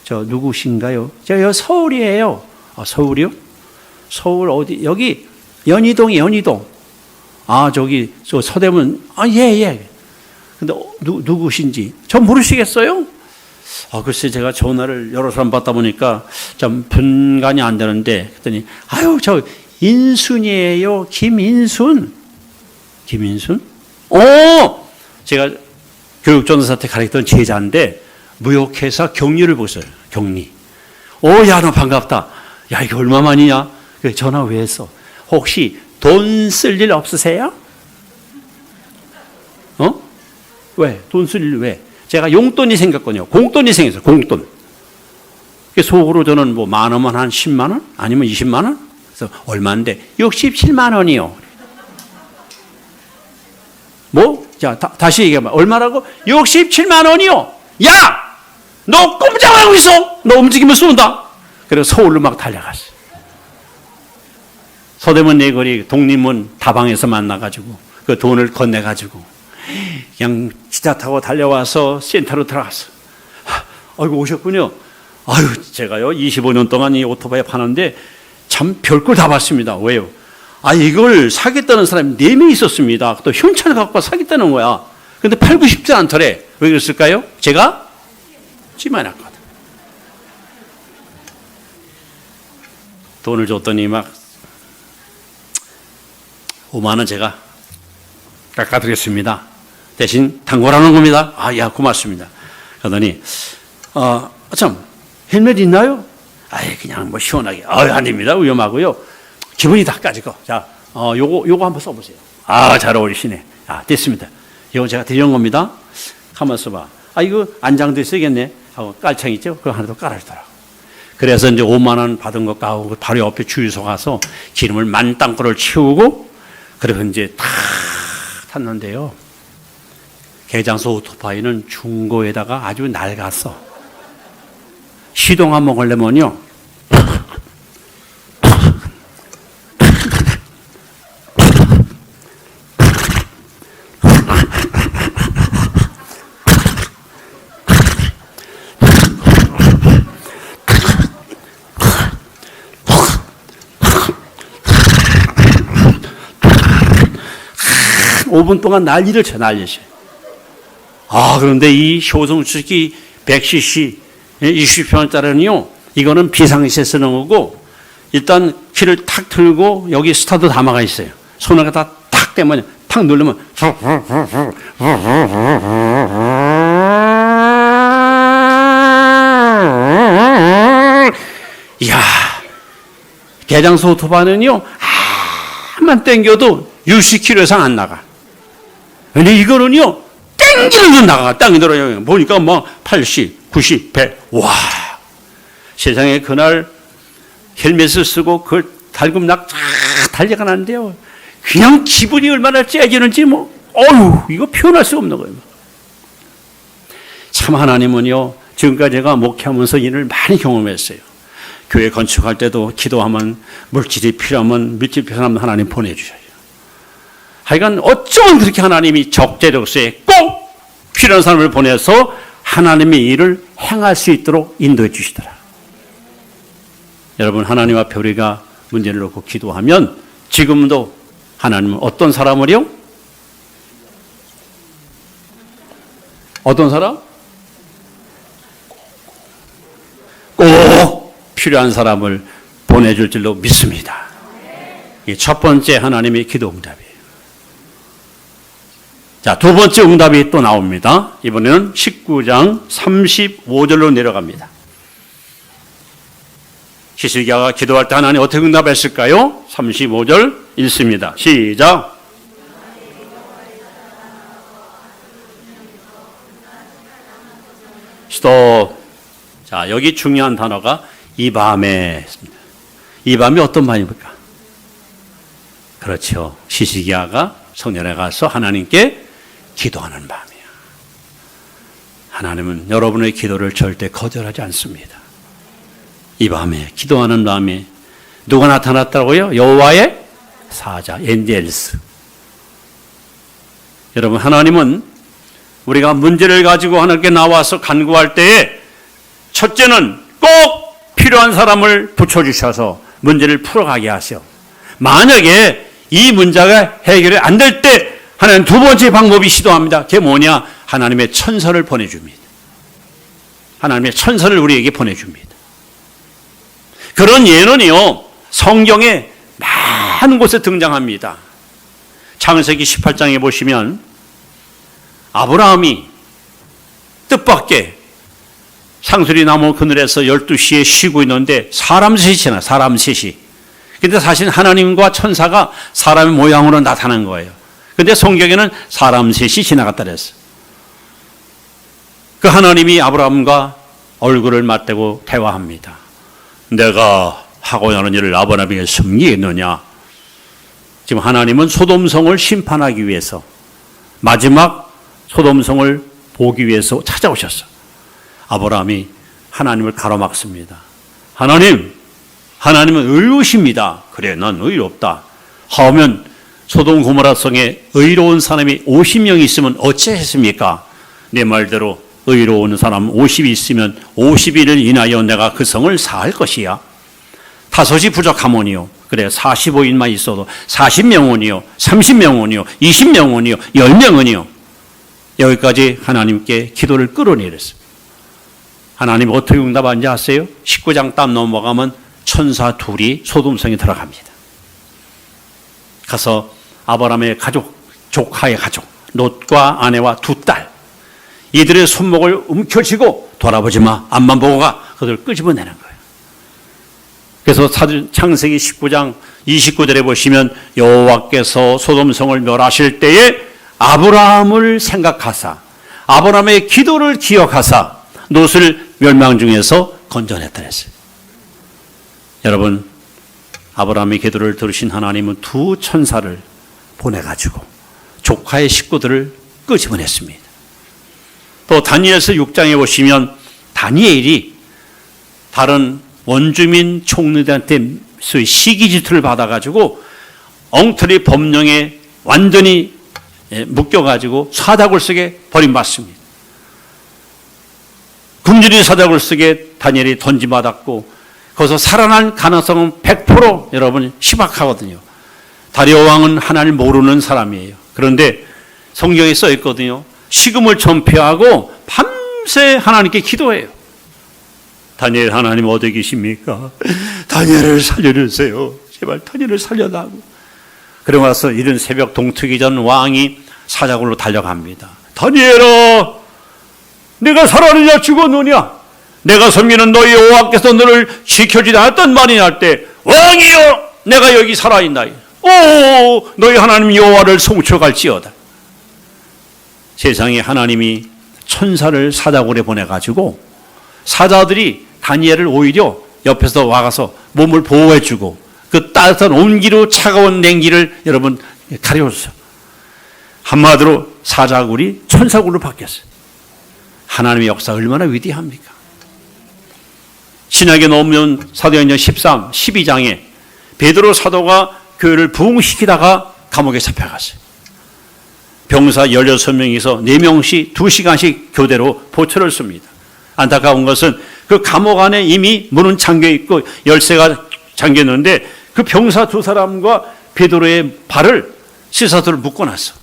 [SPEAKER 1] 저 누구신가요? 저요 서울이에요. 서울이요? 서울 어디? 여기 연희동. 저기 저 서대문. 예. 근데 누구신지 전 모르시겠어요? 글쎄 제가 전화를 여러 사람 받다 보니까 좀 분간이 안 되는데 그랬더니 저 인순이에요. 김인순. 제가 교육전도사 때 가르쳤던 제자인데 무역회사 경리를 보세요. 경리. 야, 너 반갑다. 야, 이거 얼마만이냐? 전화 왜 했어? 혹시 돈 쓸 일 없으세요? 왜? 돈 쓸 일 왜? 제가 용돈이 생겼거든요. 공돈이 생겼어요. 공돈. 속으로 저는 뭐 만 원만 한 10만 원? 아니면 20만 원? 그래서 얼마인데? 67만 원이요. 뭐? 자, 다시 얘기해봐. 얼마라고? 67만 원이요. 야! 너 꼼짝하고 있어! 너 움직이면 쏜다! 그래서 서울로 막 달려갔어요. 서대문 내거리 독립문 다방에서 만나가지고 그 돈을 건네가지고 그냥 기차 타고 달려와서 센터로 들어갔어. 아이고 오셨군요. 제가요 25년 동안 이 오토바이 파는데 참 별걸 다 봤습니다. 왜요? 이걸 사겠다는 사람이 4명 있었습니다. 또 현찰을 갖고 사겠다는 거야. 근데 팔고 싶지 않더래. 왜 그랬을까요? 제가 찜해놨거든. 돈을 줬더니 막 5만 원 제가 깎아드리겠습니다. 대신 당골하는 겁니다. 야 고맙습니다. 그러더니 참 헬멧 있나요? 그냥 뭐 시원하게. 아닙니다. 위험하고요. 기분이 다 까지고. 자, 요거 한번 써보세요. 잘 어울리시네. 됐습니다. 이거 제가 드리는 겁니다. 가만 써봐. 이거 안장도 쓰겠네. 하고 깔창 있죠? 그거 하나 더 깔아주더라고. 그래서 이제 5만 원 받은 거 까고 바로 옆에 주유소 가서 기름을 만땅골을 채우고 그리고 이제 탁 탔는데요. 개장소 오토바이는 중고에다가 아주 낡았어. 시동 한번 걸려면요. 5분 동안 난리를 쳐. 그런데 이 효성수기 100cc 20평짜리는요, 이거는 비상시에 쓰는 거고, 일단 키를 탁 틀고 여기 스타트 담아가 있어요. 손을 갖다 탁 대면 탁 누르면
[SPEAKER 2] 이야, 개장소 오토바이는요, 암만 땡겨도 60km 이상 안 나가. 근데 이거는요, 땡기는 나가. 땅이 들어요. 보니까 뭐 80, 90, 100. 와, 세상에 그날 헬멧을 쓰고 그걸 달금락 쫙 달려가는데요. 그냥 기분이 얼마나 째지는지 뭐, 어휴, 이거 표현할 수 없는 거예요. 참 하나님은요, 지금까지 제가 목회하면서 일을 많이 경험했어요. 교회 건축할 때도 기도하면 물질이 필요하면 물질 필요하면 하나님 보내주셔요. 하여간 어쩌면 그렇게 하나님이 적재적소에 꼭 필요한 사람을 보내서 하나님의 일을 행할 수 있도록 인도해 주시더라. 여러분, 하나님 앞에 우리가 문제를 놓고 기도하면 지금도 하나님은 어떤 사람을요? 어떤 사람? 꼭 필요한 사람을 보내줄 줄로 믿습니다. 이게 첫 번째 하나님의 기도 응답이에요. 자, 두 번째 응답이 또 나옵니다. 이번에는 19장 35절로 내려갑니다. 히스기야가 기도할 때 하나님 어떻게 응답했을까요? 35절 읽습니다. 시작. 스톱. 자, 여기 중요한 단어가 이 밤에 있습니다. 이 밤이 어떤 밤입니까? 그렇죠. 히스기야가 성전에 가서 하나님께 기도하는 밤이야. 하나님은 여러분의 기도를 절대 거절하지 않습니다. 이 밤에, 기도하는 밤에 누가 나타났다고요? 여호와의 사자, 엔젤스. 여러분, 하나님은 우리가 문제를 가지고 하나님께 나와서 간구할 때에 첫째는 꼭 필요한 사람을 붙여주셔서 문제를 풀어가게 하세요. 만약에 이 문제가 해결이 안 될 때 하나님 두 번째 방법이 시도합니다. 그게 뭐냐? 하나님의 천사를 보내줍니다. 하나님의 천사를 우리에게 보내줍니다. 그런 예는요, 성경에 많은 곳에 등장합니다. 창세기 18장에 보시면 아브라함이 뜻밖의 상수리 나무 그늘에서 12시에 쉬고 있는데 사람 셋이나 사람 셋이. 근데 사실 하나님과 천사가 사람의 모양으로 나타난 거예요. 근데 성경에는 사람 셋이 지나갔다 그랬어요. 그 하나님이 아브라함과 얼굴을 맞대고 대화합니다. 내가 하고자 하는 일을 아브라함에게 숨기겠느냐? 지금 하나님은 소돔성을 심판하기 위해서 마지막 소돔성을 보기 위해서 찾아오셨어. 아브라함이 하나님을 가로막습니다. 하나님은 의로우십니다. 그래, 난 의롭다. 하면 소돔 고모라 성에 의로운 사람이 50명 있으면 어찌했습니까? 내 말대로 의로운 사람 50이 있으면 50일을 인하여 내가 그 성을 사할 것이야. 다섯이 부족하모니요. 그래, 45인만 있어도 40명원이요, 30명원이요, 20명원이요, 10명원이요. 여기까지 하나님께 기도를 끌어내렸습니다. 하나님 어떻게 응답하는지 아세요? 19장 딱 넘어가면 천사 둘이 소돔성에 들어갑니다. 가서 아브라함의 가족, 조카의 가족, 롯과 아내와 두 딸, 이들의 손목을 움켜쥐고 돌아보지 마, 앞만 보고 가. 그들을 끄집어내는 거예요. 그래서 창세기 19장 29절에 보시면 여호와께서 소돔성을 멸하실 때에 아브라함을 생각하사 아브라함의 기도를 기억하사 롯을 멸망 중에서 건져냈다 했어요. 여러분, 아브라함의 기도를 들으신 하나님은 두 천사를 보내가지고 조카의 식구들을 끄집어냈습니다. 또 다니엘서 6장에 보시면 다니엘이 다른 원주민 총리들한테 시기 질투를 받아가지고 엉터리 법령에 완전히 묶여가지고 사다굴 속에 버림받습니다. 굶주린 사다굴 속에 다니엘이 던짐받았고 거기서 살아날 가능성은 100% 여러분 희박하거든요. 다리오 왕은 하나님을 모르는 사람이에요. 그런데 성경에 써 있거든요. 식음을 전폐하고 밤새 하나님께 기도해요. 다니엘, 하나님 어디 계십니까? 다니엘을 살려주세요. 제발 다니엘을 살려달라고. 그러고 나서 이른 새벽 동트기 전 왕이 사자굴로 달려갑니다. 다니엘아, 내가 살았느냐 죽었느냐? 내가 섬기는 너희 여호와께서 너를 지켜주지 않았던 말이 날 때 왕이여 내가 여기 살아있나이다. 오 너희 하나님 여호와를 송축할지어다. 세상에 하나님이 천사를 사자굴에 보내가지고 사자들이 다니엘을 오히려 옆에서 와가서 몸을 보호해주고 그 따뜻한 온기로 차가운 냉기를 여러분 가려줬어요. 한마디로 사자굴이 천사굴로 바뀌었어요. 하나님의 역사 얼마나 위대합니까? 신약에 나오면 사도행전 13, 12장에 베드로 사도가 교회를 부흥시키다가 감옥에 잡혀갔어요. 병사 16명이서 4명씩 2시간씩 교대로 보초를 씁니다. 안타까운 것은 그 감옥 안에 이미 문은 잠겨있고 열쇠가 잠겼는데 그 병사 2사람과 베드로의 발을 쇠사슬을 묶어놨어.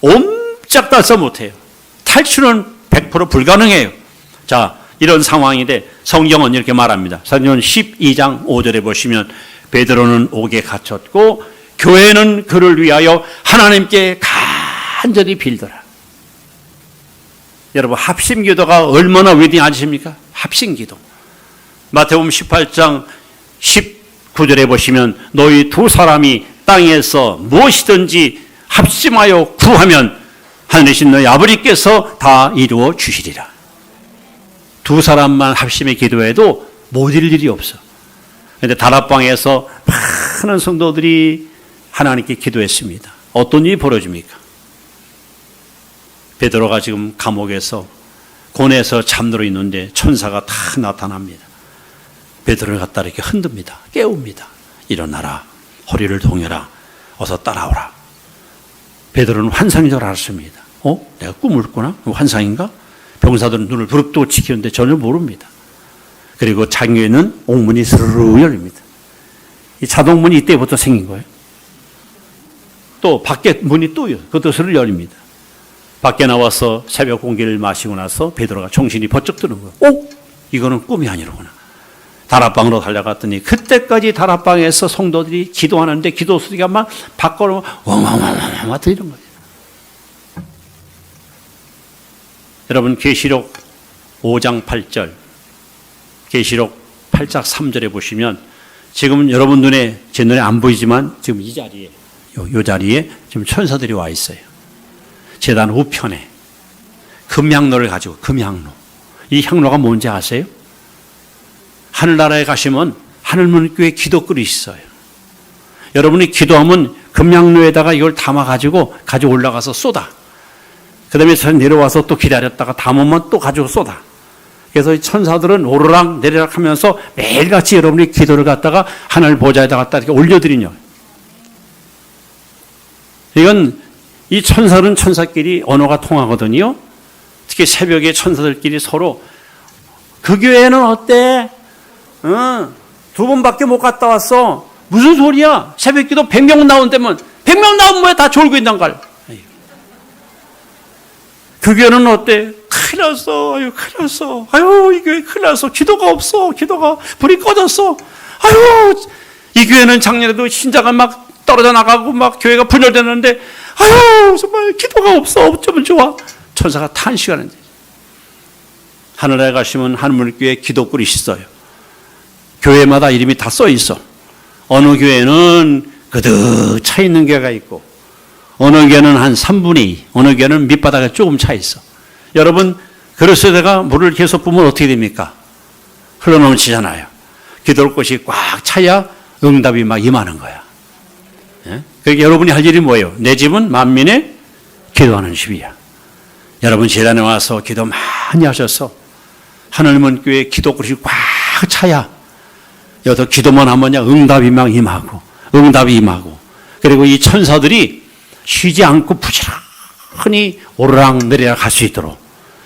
[SPEAKER 2] 옴짝달싹 못해요. 탈출은 100% 불가능해요. 자, 이런 상황인데 성경은 이렇게 말합니다. 사도행전 12장 5절에 보시면 베드로는 옥에 갇혔고 교회는 그를 위하여 하나님께 간절히 빌더라. 여러분 합심기도가 얼마나 위대하십니까? 합심기도. 마태복음 18장 19절에 보시면 너희 2사람이 땅에서 무엇이든지 합심하여 구하면 하늘이신 너희 아버지께서 다 이루어 주시리라. 2사람만 합심해 기도해도 못 이룰 일이 없어. 그런데 다락방에서 많은 성도들이 하나님께 기도했습니다. 어떤 일이 벌어집니까? 베드로가 지금 감옥에서 곤에서 잠들어 있는데 천사가 다 나타납니다. 베드로를 갖다 이렇게 흔듭니다. 깨웁니다. 일어나라. 허리를 동여라. 어서 따라오라. 베드로는 환상인 줄 알았습니다. 내가 꿈을 꾸나? 환상인가? 병사들은 눈을 부릅뜨고 지키는데 전혀 모릅니다. 그리고 장교에는 옥문이 스르르 열립니다. 이 자동문이 이때부터 생긴 거예요. 또 밖에 문이 또 그것도 스르르 열립니다. 밖에 나와서 새벽 공기를 마시고 나서 베드로가 정신이 번쩍 드는 거예요. 이거는 꿈이 아니로구나. 다락방으로 달려갔더니 그때까지 다락방에서 성도들이 기도하는데 기도 소리가 막 밖으로 왕왕왕왕 들리는 거예요. 여러분 계시록 5장 8절 계시록 8장 3절에 보시면 지금 여러분 눈에 제 눈에 안 보이지만 지금 이 자리에 요 자리에 지금 천사들이 와 있어요. 제단 우편에 금향로를 가지고 금향로. 이 향로가 뭔지 아세요? 하늘나라에 가시면 하늘문교에 기도그릇이 있어요. 여러분이 기도하면 금향로에다가 이걸 담아가지고 가지고 올라가서 쏟아. 그 다음에 내려와서 또 기다렸다가 담으면 또 가지고 쏟아. 그래서 이 천사들은 오르락 내리락 하면서 매일같이 여러분이 기도를 갖다가 하늘 보좌에다 갖다 이렇게 올려드리냐. 이건 이 천사는 천사끼리 언어가 통하거든요. 특히 새벽에 천사들끼리 서로 그 교회는 어때? 2번밖에 못 갔다 왔어. 무슨 소리야? 새벽 기도 100명 나온다면 100명 나오면 뭐야? 다 졸고 있는 걸. 그 교회는 어때? 큰일 났어. 아유, 큰일 났어. 아유, 이 교회 큰일 났어. 기도가 없어. 기도가 불이 꺼졌어. 아유, 이 교회는 작년에도 신자가 막 떨어져 나가고 막 교회가 분열되는데 아유, 정말 기도가 없어. 어쩌면 좋아. 천사가 탄식하는데. 하늘에 가시면 하늘문교회 기도그릇이 있어요. 교회마다 이름이 다 써 있어. 어느 교회는 그득 차 있는 교회가 있고 어느 교회는 한 3분의 2, 어느 교회는 밑바닥에 조금 차 있어. 여러분, 그릇에다가 물을 계속 부으면 어떻게 됩니까? 흘러넘치잖아요. 기도할 곳이 꽉 차야 응답이 막 임하는 거야. 예? 그러니까 여러분이 할 일이 뭐예요? 내 집은 만민의 기도하는 집이야. 여러분 재단에 와서 기도 많이 하셔서 하늘문 교회 기도 그릇이 꽉 차야 여기서 기도만 하면 응답이 막 임하고 응답이 임하고 그리고 이 천사들이 쉬지 않고 부지런히 오르락 내리락 할 수 있도록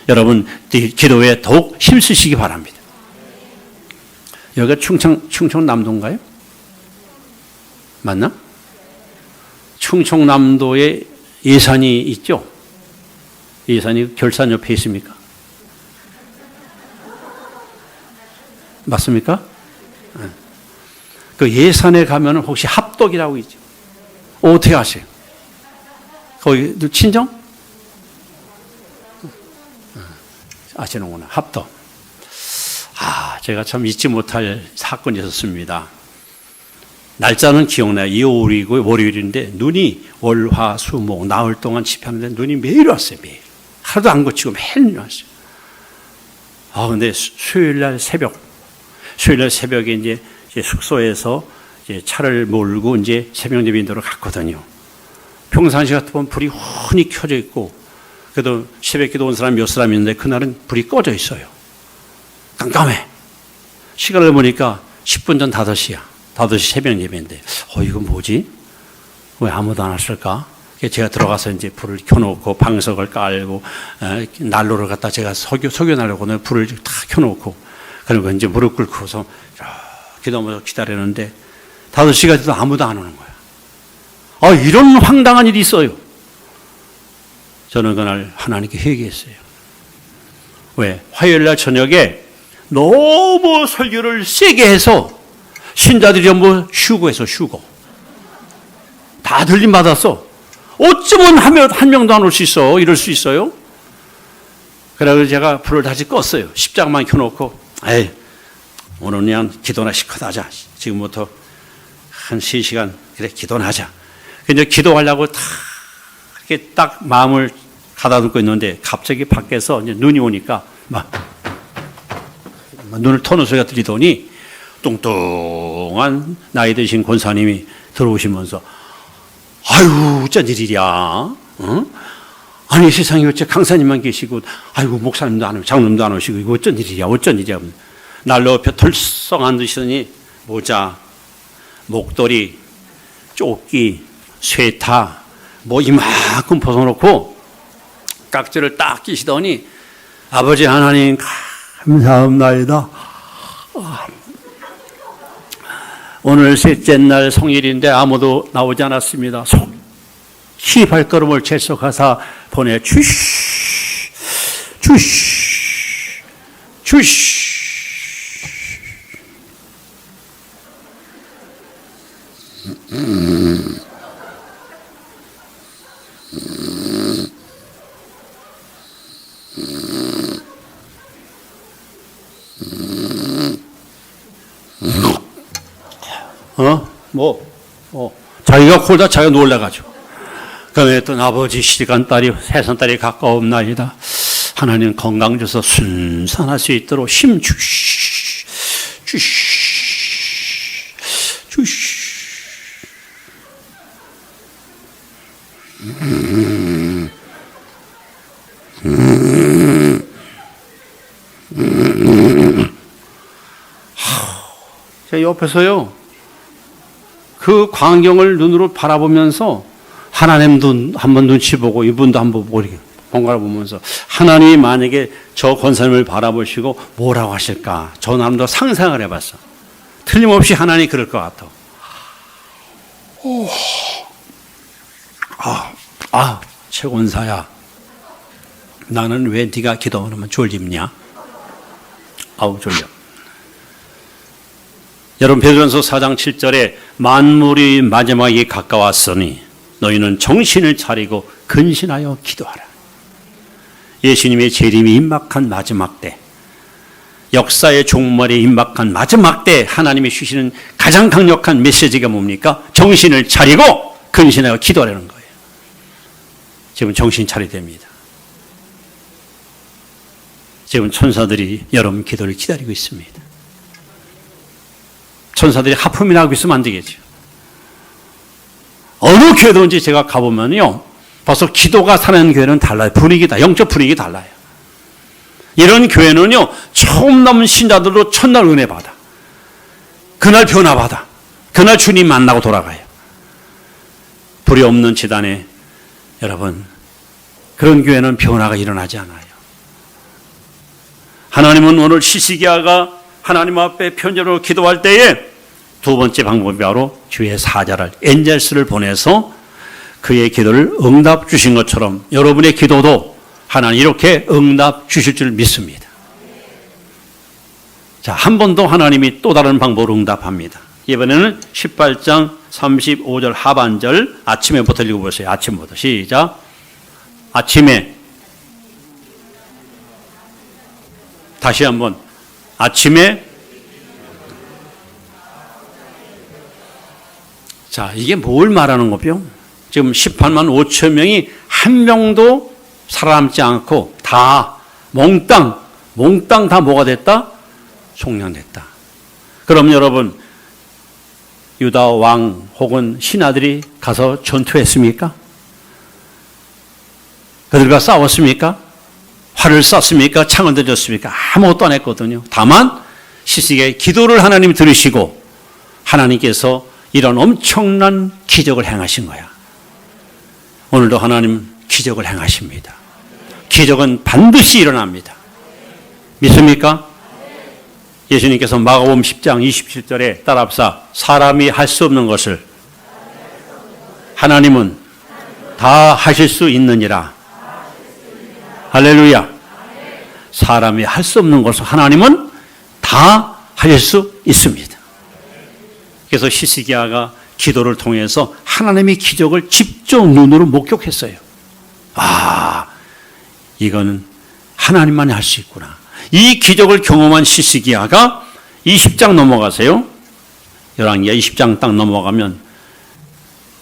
[SPEAKER 2] 여러분 기도에 더욱 힘쓰시기 바랍니다. 여기가 충청남도인가요? 맞나? 충청남도에 예산이 있죠? 예산이 결산 옆에 있습니까? 맞습니까? 그 예산에 가면 혹시 합덕이라고 있죠? 어떻게 아세요? 거기 친정? 아시는구나. 합덕.
[SPEAKER 1] 제가 참 잊지 못할 사건이 있었습니다. 날짜는 기억나요. 2월이고 월요일인데 눈이 월화수목 나흘 동안 집회하는데 눈이 매일 왔어요. 매일. 하루도 안 고치고 매일 왔어요. 근데 수요일 날 새벽에 이제 숙소에서 이제 차를 몰고 이제 새벽 예배인도로 갔거든요. 평상시 같으면 불이 흔히 켜져 있고, 그래도 새벽 기도 온 사람 몇 사람 있는데 그날은 불이 꺼져 있어요. 깜깜해. 시간을 보니까 10분 전 5시야. 5시 새벽 예배인데, 이거 뭐지? 왜 아무도 안 왔을까? 제가 들어가서 이제 불을 켜놓고 방석을 깔고 난로를 갖다 제가 석유나려고 불을 다 켜놓고, 그리고 이제 무릎 꿇고서 기도하면서 기다리는데 5시가 돼도 아무도 안 오는 거야. 이런 황당한 일이 있어요. 저는 그날 하나님께 회개했어요. 왜? 화요일 날 저녁에 너무 설교를 세게 해서 신자들이 전부 휴거해서 휴거. 다 들림 받았어. 어쩌면 한 명도 안 올 수 있어. 이럴 수 있어요. 그래서 제가 불을 다시 껐어요. 십자가만 켜놓고, 오늘 그냥 기도나 시컷 하자. 지금부터 한 3시간 그래 기도나 하자. 이제 기도하려고 이렇게 딱 마음을 가다듬고 있는데 갑자기 밖에서 이제 눈이 오니까 막 눈을 터는 소리가 들리더니 뚱뚱한 나이 드신 권사님이 들어오시면서 아유 어쩐 일이야? 아니 세상에 어째 강사님만 계시고 아이고 목사님도 안 오시고 장로님도 안 오시고 이거 어쩐 일이야? 난로 옆에 털썩 앉으시더니 모자, 목도리, 조끼, 쇠타 뭐 이만큼 벗어놓고 깍지를 딱 끼시더니 아버지 하나님 감사합니다. 오늘 셋째 날 성일인데 아무도 나오지 않았습니다. 속히 발걸음을 재촉하사 보내주시. 자기가 콜다 자기가 놀래가지고. 그러면 또 아버지 시간 딸이, 세상 딸이 가까움나이다. 하나님 건강 줘서 순산할 수 있도록 힘 주시. 제가 옆에서요, 그 광경을 눈으로 바라보면서 하나님도 한번 눈치 보고 이분도 한번 보고 이렇게 번갈아 보면서 하나님이 만약에 저 권사님을 바라보시고 뭐라고 하실까? 저 남도 상상을 해봤어. 틀림없이 하나님이 그럴 것 같아. 최권사야, 나는 왜 네가 기도하면 졸립냐? 졸려. 여러분 베드로전서 4장 7절에 만물이 마지막에 가까웠으니 너희는 정신을 차리고 근신하여 기도하라. 예수님의 재림이 임박한 마지막 때, 역사의 종말이 임박한 마지막 때 하나님이 주시는 가장 강력한 메시지가 뭡니까? 정신을 차리고 근신하여 기도하라는 거예요. 지금 정신 차려야 됩니다. 지금 천사들이 여러분 기도를 기다리고 있습니다. 천사들이 하품이 나고 있으면 안 되겠죠. 어느 교회든지 제가 가보면요, 벌써 기도가 사는 교회는 달라요. 분위기다, 영적 분위기 달라요. 이런 교회는요, 처음 남은 신자들도 첫날 은혜 받아. 그날 변화 받아. 그날 주님 만나고 돌아가요. 불이 없는 지단에 여러분, 그런 교회는 변화가 일어나지 않아요. 하나님은 오늘 시시기야가 하나님 앞에 편지로 기도할 때에 두 번째 방법이 바로 주의 사자를, 엔젤스를 보내서 그의 기도를 응답 주신 것처럼 여러분의 기도도 하나님 이렇게 응답 주실 줄 믿습니다. 자, 한 번 더 하나님이 또 다른 방법으로 응답합니다. 이번에는 18장 35절 하반절 아침에부터 읽어보세요. 아침부터 시작. 아침에, 다시 한번, 아침에 자, 이게 뭘 말하는 거죠? 지금 18만 5천 명이 한 명도 살아남지 않고 다 몽땅 다 뭐가 됐다? 총량됐다. 그럼 여러분, 유다 왕 혹은 신하들이 가서 전투했습니까? 그들과 싸웠습니까? 활을 쐈습니까? 창을 던졌습니까? 아무것도 안 했거든요. 다만 시스기야의 기도를 하나님 들으시고 하나님께서 이런 엄청난 기적을 행하신 거야. 오늘도 하나님 기적을 행하십니다. 기적은 반드시 일어납니다. 믿습니까? 예수님께서 마가복음 10장 27절에 따라합시다. 사람이 할 수 없는 것을 하나님은 다 하실 수 있느니라. 할렐루야. 사람이 할 수 없는 것을 하나님은 다 하실 수 있습니다. 그래서 히스기야가 기도를 통해서 하나님의 기적을 직접 눈으로 목격했어요. 아, 이거는 하나님만이 할 수 있구나. 이 기적을 경험한 히스기야가 20장 넘어가세요. 열왕기야 20장 딱 넘어가면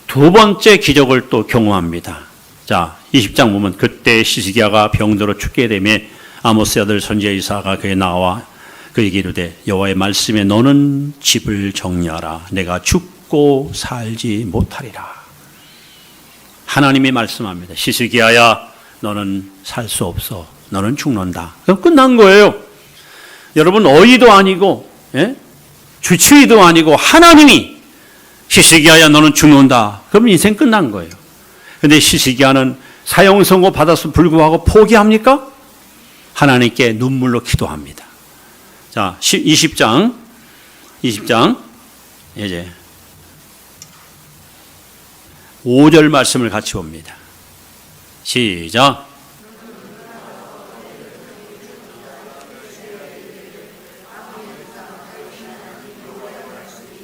[SPEAKER 1] 두 번째 기적을 또 경험합니다. 자, 20장 보면 그때 히스기야가 병들어 죽게 되며 아모스의 아들 선지자 이사야가 그에 나와 그에게 이르되 여호와의 말씀에 너는 집을 정리하라. 내가 죽고 살지 못하리라. 하나님이 말씀합니다. 히스기야야, 너는 살 수 없어. 너는 죽는다. 그럼 끝난 거예요. 여러분, 어이도 아니고 주치의도 아니고 하나님이 히스기야야 너는 죽는다. 그럼 인생 끝난 거예요. 그런데 히스기야는 사형 선고 받았음에도 불구하고 포기합니까? 하나님께 눈물로 기도합니다. 자, 20장 이제 5절 말씀을 같이 봅니다. 시작.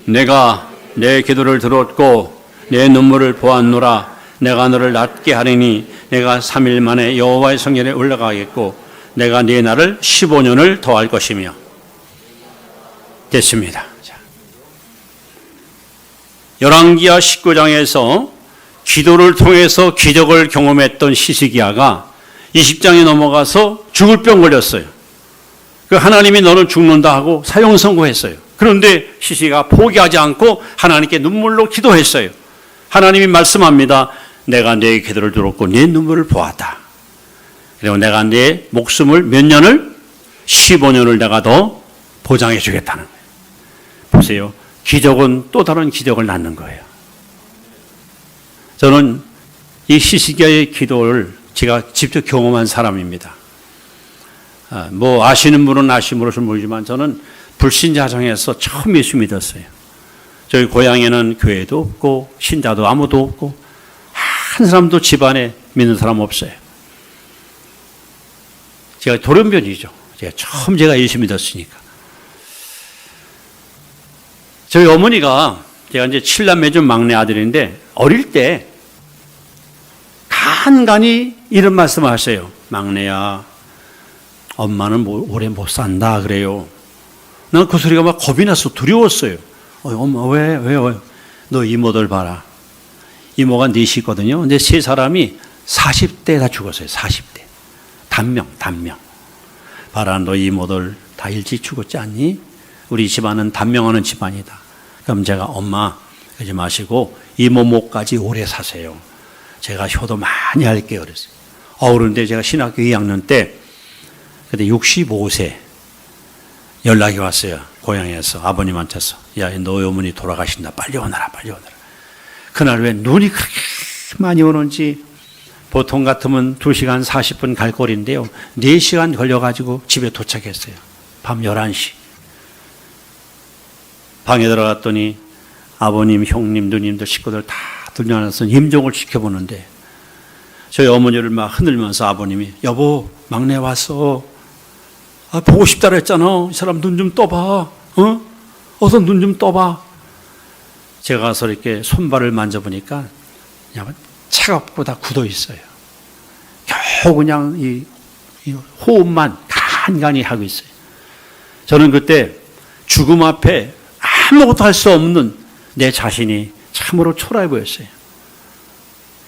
[SPEAKER 1] 내가 내 기도를 들었고 내 눈물을 보았노라. 내가 너를 낫게 하리니 내가 3일 만에 여호와의 성전에 올라가겠고 내가 네 날을 15년을 더할 것이며. 됐습니다. 열왕기야 19장에서 기도를 통해서 기적을 경험했던 히스기야가 20장에 넘어가서 죽을 병 걸렸어요. 그 하나님이 너는 죽는다 하고 사형 선고했어요. 그런데 히스기야가 포기하지 않고 하나님께 눈물로 기도했어요. 하나님이 말씀합니다. 내가 네 기도를 들었고 네 눈물을 보았다. 그리고 내가 네 목숨을 몇 년을? 15년을 내가 더 보장해 주겠다는 거예요. 보세요. 기적은 또 다른 기적을 낳는 거예요. 저는 이 히스기야의 기도를 제가 직접 경험한 사람입니다. 뭐 아시는 분은 아시는 분은 모르지만 저는 불신자 가정에서 처음 예수 믿었어요. 저희 고향에는 교회도 없고 신자도 아무도 없고 한 사람도 집안에 믿는 사람 없어요. 제가 돌연변이죠. 제가 예수 믿었으니까. 저희 어머니가 제가 이제 7남매 중 막내 아들인데 어릴 때 간간히 이런 말씀을 하세요. 막내야, 엄마는 오래 못 산다 그래요. 난 그 소리가 막 겁이 나서 두려웠어요. 엄마 왜? 너 이모들 봐라. 이모가 넷이거든요. 근데 세 사람이 40대 다 죽었어요. 40대. 단명. 봐라, 너 이모들 다 일찍 죽었지 않니? 우리 집안은 단명하는 집안이다. 그럼 제가 엄마 그러지 마시고 이모모까지 오래 사세요. 제가 효도 많이 할게요. 그랬어요. 그런데 제가 신학교 2학년 때 그때 65세 연락이 왔어요. 고향에서 아버님한테서. 야, 너희 어머니 돌아가신다. 빨리 오너라. 그날 왜 눈이 그렇게 많이 오는지 보통 같으면 2시간 40분 갈 거리인데요. 4시간 걸려가지고 집에 도착했어요. 밤 11시. 방에 들어갔더니 아버님, 형님, 누님들, 식구들 다 들려놔서 임종을 지켜보는데 저희 어머니를 막 흔들면서 아버님이 여보, 막내 왔어. 보고 싶다 그랬잖아. 이 사람 눈 좀 떠봐. 어서 눈 좀 떠봐. 제가 가서 이렇게 손발을 만져보니까 그냥 차갑고 다 굳어 있어요. 겨우 그냥 이 호흡만 간간히 하고 있어요. 저는 그때 죽음 앞에 아무것도 할 수 없는 내 자신이 참으로 초라해 보였어요.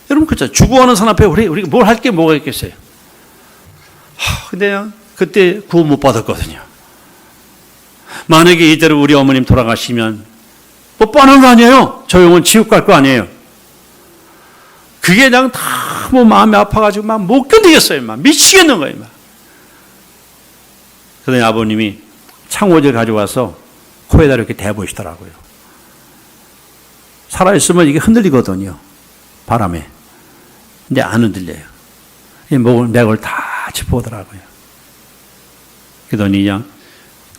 [SPEAKER 1] 여러분 그렇죠. 죽어가는 사람 앞에 우리가 뭘 할 게 뭐가 있겠어요. 근데 그때 구원 못 받았거든요. 만약에 이대로 우리 어머님 돌아가시면 못 받는 거 아니에요. 저 영혼 지옥 갈 거 아니에요. 그게 그냥 다 뭐 마음이 아파가지고 막 못 견디겠어요. 막 미치겠는 거예요. 막. 그러더니 아버님이 창호지를 가져와서 코에다 이렇게 대보시더라고요. 살아있으면 이게 흔들리거든요. 바람에. 근데 안 흔들려요. 맥을 다 짚어오더라고요. 그러더니 그냥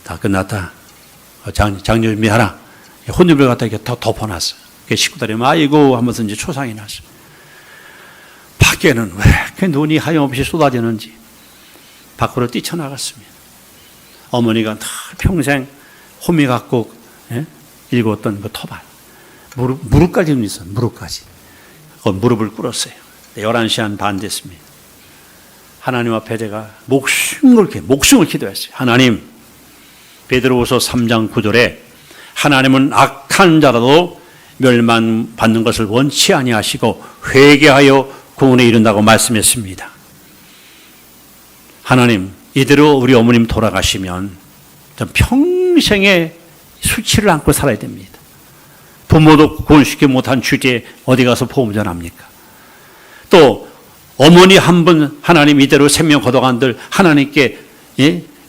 [SPEAKER 1] 다 끝났다. 장례준비하라. 혼입을 갖다 이렇게 덮어놨어요. 식구들이 아이고 하면서 이제 초상이 났어요. 밖에는 왜 이렇게 눈이 하염없이 쏟아지는지 밖으로 뛰쳐나갔습니다. 어머니가 다 평생 호미 갖고 읽었던 그 터발. 무릎까지 있어요. 무릎까지. 무릎을 꿇었어요. 11시 한 반 됐습니다. 하나님 앞에 제가 목숨을 기도했어요. 하나님, 베드로후서 3장 9절에 하나님은 악한 자라도 멸망받는 것을 원치 아니하시고 회개하여 구원에 이른다고 말씀했습니다. 하나님, 이대로 우리 어머님 돌아가시면 평생에 수치를 안고 살아야 됩니다. 부모도 구원시키지 못한 주제에 어디 가서 복음 전합니까? 또 어머니 한 분 하나님 이대로 생명 거둬간들 하나님께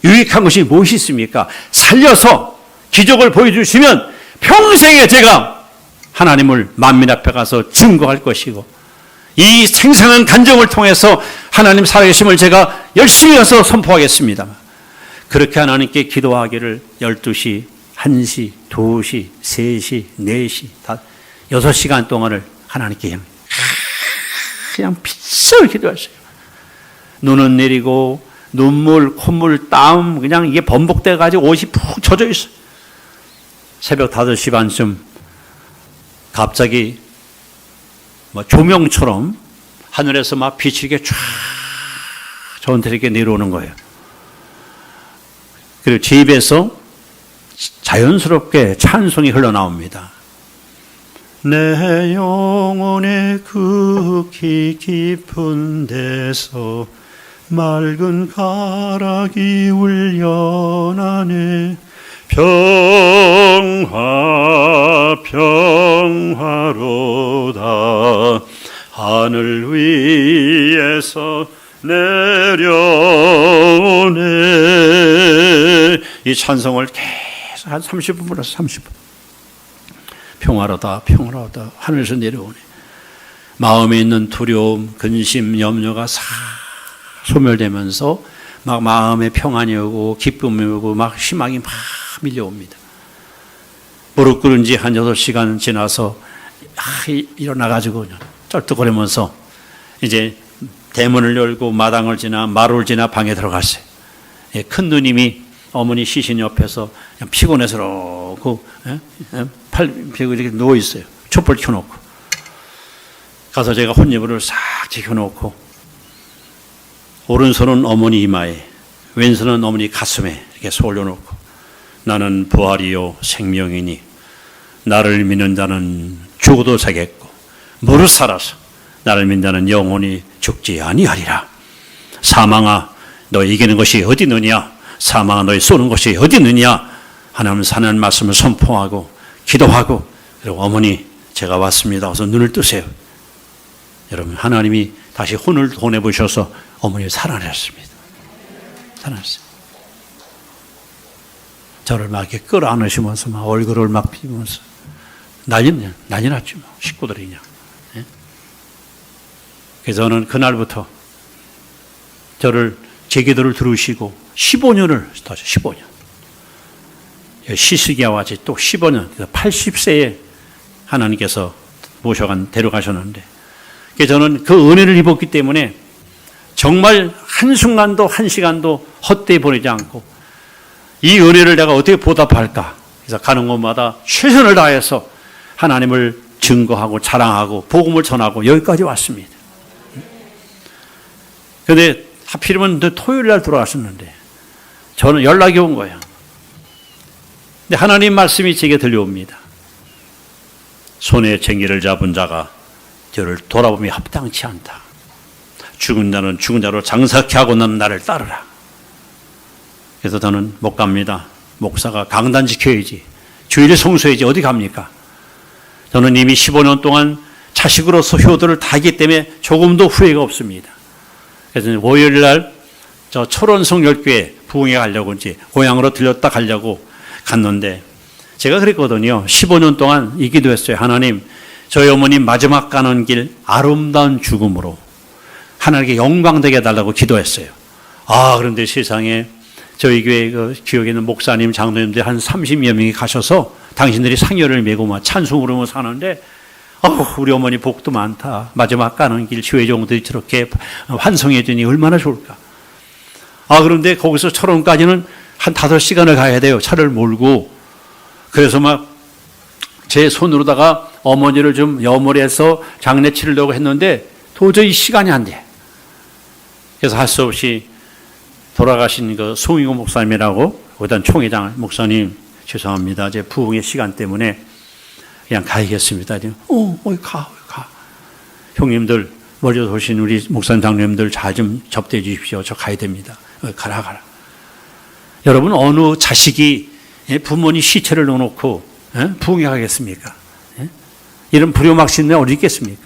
[SPEAKER 1] 유익한 것이 무엇이 있습니까? 살려서 기적을 보여주시면 평생에 제가 하나님을 만민 앞에 가서 증거할 것이고 이 생생한 간증을 통해서 하나님 살아계심을 제가 열심히 해서 선포하겠습니다. 그렇게 하나님께 기도하기를 12시, 1시, 2시, 3시, 4시, 6시간 동안을 하나님께 그냥 빗을 기도했어요. 눈은 내리고 눈물, 콧물, 땀 그냥 이게 번복돼 가지고 옷이 푹 젖어 있어요. 새벽 5시 반쯤 갑자기 조명처럼 하늘에서 막 빛이 이렇게 쫙 저한테 내려오는 거예요. 그리고 제 입에서 자연스럽게 찬송이 흘러나옵니다. 내 영혼의 극히 깊은 데서 맑은 가락이 울려나네. 평화 평화로다 하늘 위에서 내려오네. 이 찬송을 계속 한 30분 불렀어. 30분. 평화로다 평화로다 하늘에서 내려오네. 마음에 있는 두려움, 근심, 염려가 싹 소멸되면서 막 마음에 평안이 오고 기쁨이 오고 막 희망이 막 밀려옵니다. 무릎 꿇은 지 한 8시간 지나서 일어나가지고 쩔뚝거리면서 이제 대문을 열고 마당을 지나 마루를 지나 방에 들어갔어요. 큰 누님이 어머니 시신 옆에서 그냥 피곤해서 그러고 팔 펴고 이렇게 누워 있어요. 촛불 켜놓고 가서 제가 혼이불을 싹 지켜놓고 오른손은 어머니 이마에 왼손은 어머니 가슴에 이렇게 올려놓고 나는 부활이요 생명이니 나를 믿는 자는 죽어도 살겠고 무릇 살아서 나를 믿는 자는 영원히 죽지 아니하리라. 사망아 너 이기는 것이 어디 있느냐. 사망아 너희 쏘는 것이 어디 있느냐. 하나님 사는 말씀을 선포하고 기도하고 그리고 어머니 제가 왔습니다. 어서 눈을 뜨세요. 여러분 하나님이 다시 혼을 보내보셔서 어머니를 살아냈습니다. 살아냈어요. 저를 막 이렇게 끌어안으시면서 막 얼굴을 막 피면서 난리 났죠. 식구들이 그냥. 그래서 저는 그날부터 저를 제 기도를 들으시고 15년을 15년 시스기와 같이 또 15년 80세에 하나님께서 데려가셨는데 저는 그 은혜를 입었기 때문에 정말 한순간도 한 시간도 헛되이 보내지 않고 이 은혜를 내가 어떻게 보답할까. 그래서 가는 곳마다 최선을 다해서 하나님을 증거하고 자랑하고 복음을 전하고 여기까지 왔습니다. 그런데 하필이면 토요일 날 돌아가셨는데 저는 연락이 온 거예요. 근데 하나님 말씀이 제게 들려옵니다. 손에 쟁기를 잡은 자가 저를 돌아보며 합당치 않다. 죽은 자는 죽은 자로 장사케 하고 너는 나를 따르라. 그래서 저는 못 갑니다. 목사가 강단 지켜야지. 주일에 성수해야지. 어디 갑니까? 저는 이미 15년 동안 자식으로서 효도를 다하기 때문에 조금도 후회가 없습니다. 그래서 월요일 날 저 철원성 열교회 부흥회 가려고 이제 고향으로 들렸다 가려고 갔는데 제가 그랬거든요. 15년 동안 이 기도했어요. 하나님, 저희 어머님 마지막 가는 길 아름다운 죽음으로 하나님께 영광되게 해달라고 기도했어요. 그런데 세상에 저희 교회 그 기억에 있는 목사님, 장로님들 한 30여 명이 가셔서 당신들이 상여를 메고 막 찬송 부르며 사는데 우리 어머니 복도 많다. 마지막 가는 길 지회종들이 저렇게 환성해 주니 얼마나 좋을까. 그런데 거기서 철원까지는 한 5시간을 가야 돼요. 차를 몰고. 그래서 막 제 손으로다가 어머니를 좀 여물해서 장례 치르려고 했는데 도저히 시간이 안 돼. 그래서 할 수 없이 돌아가신 그 송익호 목사님이라고 거기다 총회장 목사님 죄송합니다. 제 부흥의 시간 때문에 그냥 가야겠습니다. 가. 형님들 멀리서 오신 우리 목사님 장로님들 잘 좀 접대해 주십시오. 저 가야 됩니다. 가라. 여러분 어느 자식이 부모님 시체를 넣어놓고 부흥회 가겠습니까? 이런 불효막신에 어디 있겠습니까?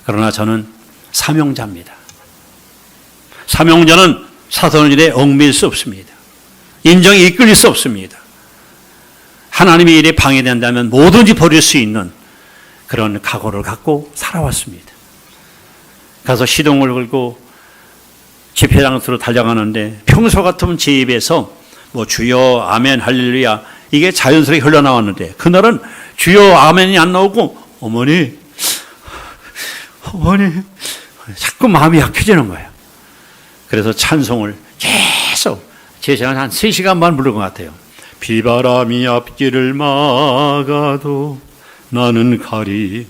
[SPEAKER 1] 그러나 저는 사명자입니다. 사명자는 사소한 일에 얽매일 수 없습니다. 인정에 이끌릴 수 없습니다. 하나님의 일에 방해된다면 뭐든지 버릴 수 있는 그런 각오를 갖고 살아왔습니다. 가서 시동을 걸고 집회장소로 달려가는데 평소 같으면 제 입에서 뭐 주여 아멘 할렐루야 이게 자연스럽게 흘러나왔는데 그날은 주여 아멘이 안 나오고 어머니 자꾸 마음이 약해지는 거예요. 그래서 찬송을 계속 제 시간 한 3시간 반 부른 것 같아요. 비바람이 앞길을 막아도 나는 가리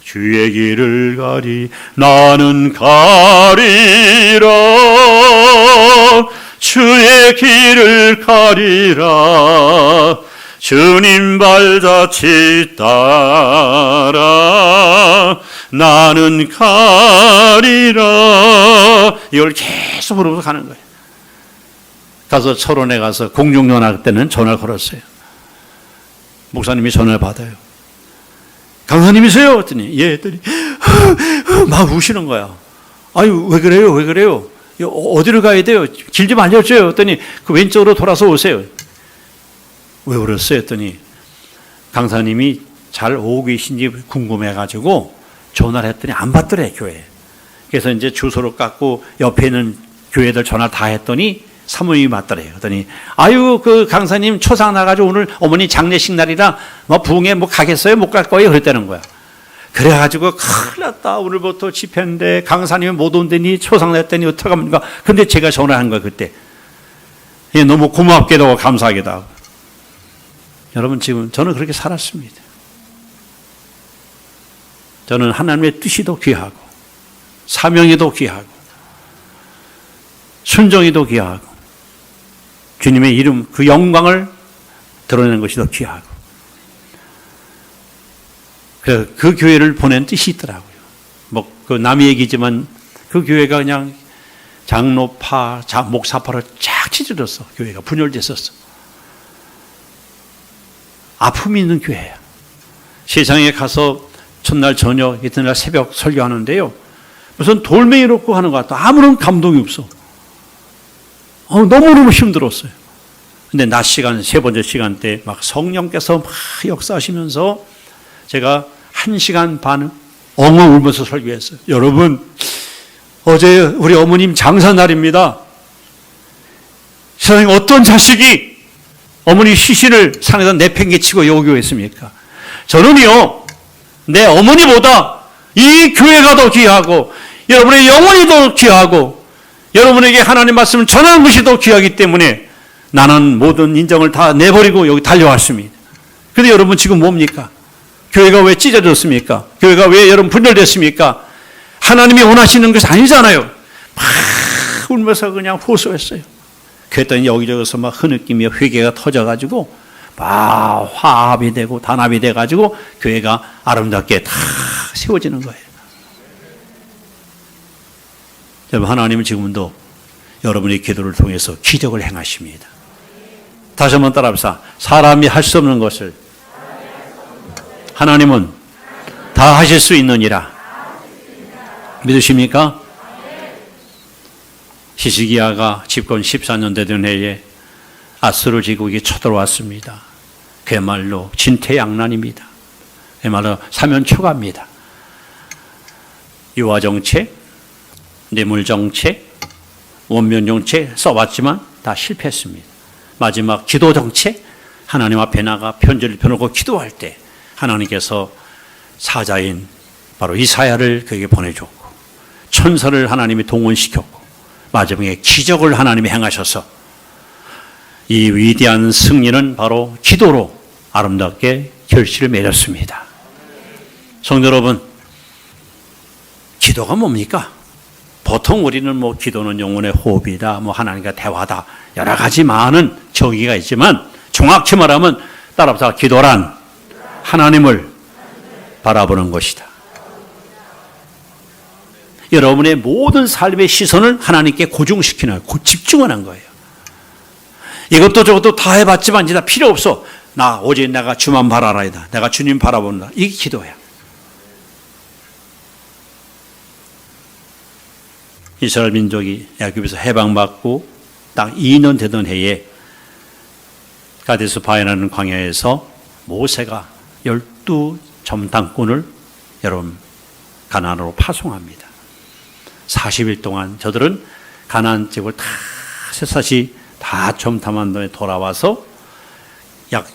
[SPEAKER 1] 주의 길을 가리 나는 가리라 주의 길을 가리라 주님 발자취 따라 나는 가리라 이걸 계속 부르면서 가는 거예요. 가서 철원에 가서 공중전화 때는 전화를 걸었어요. 목사님이 전화를 받아요. 강사님이세요? 했더니 예 했더니 막 우시는 거야. 아유 왜 그래요? 어디로 가야 돼요? 길 좀 알려줘요. 했더니 그 왼쪽으로 돌아서 오세요. 왜 그랬어요? 했더니 강사님이 잘 오고 계신지 궁금해가지고 전화를 했더니 안 받더래 교회. 그래서 이제 주소를 깎고 옆에 있는 교회들 전화 다 했더니 사모님이 맞더래요. 그랬더니 그 강사님 초상 나가지고 오늘 어머니 장례식 날이라 뭐 부흥회 뭐 가겠어요? 못 갈 거예요? 그랬다는 거야. 그래가지고 큰일 났다. 오늘부터 집회인데 강사님이 못 온다니 초상 냈더니 어떡합니까? 근데 제가 전화한 거예요. 그때. 너무 고맙게도 하고 감사하게도 하고. 여러분 지금 저는 그렇게 살았습니다. 저는 하나님의 뜻이 더 귀하고 사명이 더 귀하고 순종이 더 귀하고 주님의 이름 그 영광을 드러내는 것이 더 귀하고 그 교회를 보낸 뜻이 있더라고요. 뭐 그 남의 얘기지만 그 교회가 그냥 장로파, 목사파를 쫙 치질렀어. 교회가 분열됐었어. 아픔이 있는 교회야. 세상에 가서 첫날 저녁, 이튿날 새벽 설교하는데요. 무슨 돌멩이 놓고 하는 것 같아. 아무런 감동이 없어. 너무너무 힘들었어요. 근데 낮 시간, 3번째 시간 때 막 성령께서 막 역사하시면서 제가 1시간 반 엉엉 울면서 설교했어요. 여러분, 어제 우리 어머님 장사날입니다. 세상에 어떤 자식이 어머니 시신을 산에다 내팽개치고 요교했습니까? 저는요, 내 어머니보다 이 교회가 더 귀하고 여러분의 영혼이 더 귀하고 여러분에게 하나님 말씀을 전하는 것이 더 귀하기 때문에 나는 모든 인정을 다 내버리고 여기 달려왔습니다. 그런데 여러분 지금 뭡니까? 교회가 왜 찢어졌습니까? 교회가 왜 여러분 분열됐습니까? 하나님이 원하시는 것이 아니잖아요. 막 울면서 그냥 호소했어요. 그랬더니 여기저기서 막 흐느끼며 회개가 터져가지고 화합이 되고 단합이 돼가지고 교회가 아름답게 다 세워지는 거예요. 여러분, 하나님은 지금도 여러분의 기도를 통해서 기적을 행하십니다. 다시 한번 따라합시다. 사람이 할 수 없는 것을 하나님은 다 하실 수 있느니라. 믿으십니까? 히스기야가 집권 14년 되던 해에 아수르 제국이 쳐들어왔습니다. 그야말로 진퇴양난입니다. 그야말로 사면초가입니다. 유화정책, 뇌물정책, 원면정책 써봤지만 다 실패했습니다. 마지막 기도정책, 하나님 앞에 나가 편지를 펴놓고 기도할 때 하나님께서 사자인 바로 이사야를 그에게 보내줬고 천사를 하나님이 동원시켰고 마지막에 기적을 하나님이 행하셔서 이 위대한 승리는 바로 기도로 아름답게 결실을 맺었습니다. 성도 여러분, 기도가 뭡니까? 보통 우리는 기도는 영혼의 호흡이다, 하나님과 대화다, 여러 가지 많은 정의가 있지만 정확히 말하면 따라서 기도란 하나님을 바라보는 것이다. 여러분의 모든 삶의 시선을 하나님께 고정시키는, 집중하는 거예요. 이것도 저것도 다 해봤지만 이제 다 필요 없어. 오직 내가 주만 바라라이다. 내가 주님 바라본다. 이게 기도야. 이스라엘 민족이 애굽에서 해방받고 딱 2년 되던 해에 가데스 바네라는 광야에서 모세가 12점당꾼을 여러분 가나안으로 파송합니다. 40일 동안 저들은 가나안 집을 다 샅샅이 다 점탐한 다음에 돌아와서 약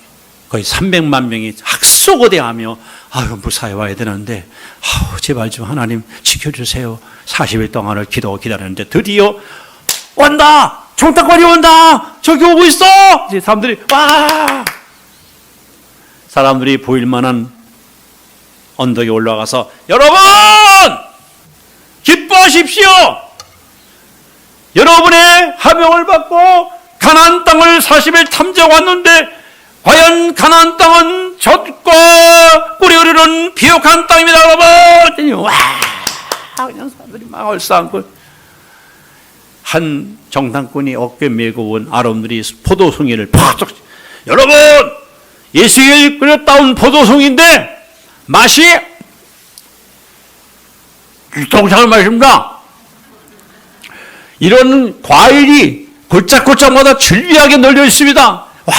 [SPEAKER 1] 거의 300만 명이 학수고대하며 무사히 와야 되는데 제발 좀 하나님 지켜주세요. 40일 동안을 기다렸는데 드디어 온다! 정탐관이 온다! 저기 오고 있어! 이제 사람들이 사람들이 보일 만한 언덕에 올라가서 여러분! 기뻐하십시오! 여러분의 하명을 받고 가나안 땅을 40일 탐정 왔는데 과연 가나안 땅은 젖과 꿀이 흐르는 비옥한 땅입니다, 여러분! 와! 그냥 사람들이 막 얼싸안고 한 정탐꾼이 어깨 메고 온 아름들이 포도송이를 팍 여러분! 예수님이 끓여 따온 포도송인데 맛이 동상을 마십니다. 이런 과일이 골짝골짝마다 즐비하게 널려 있습니다. 와!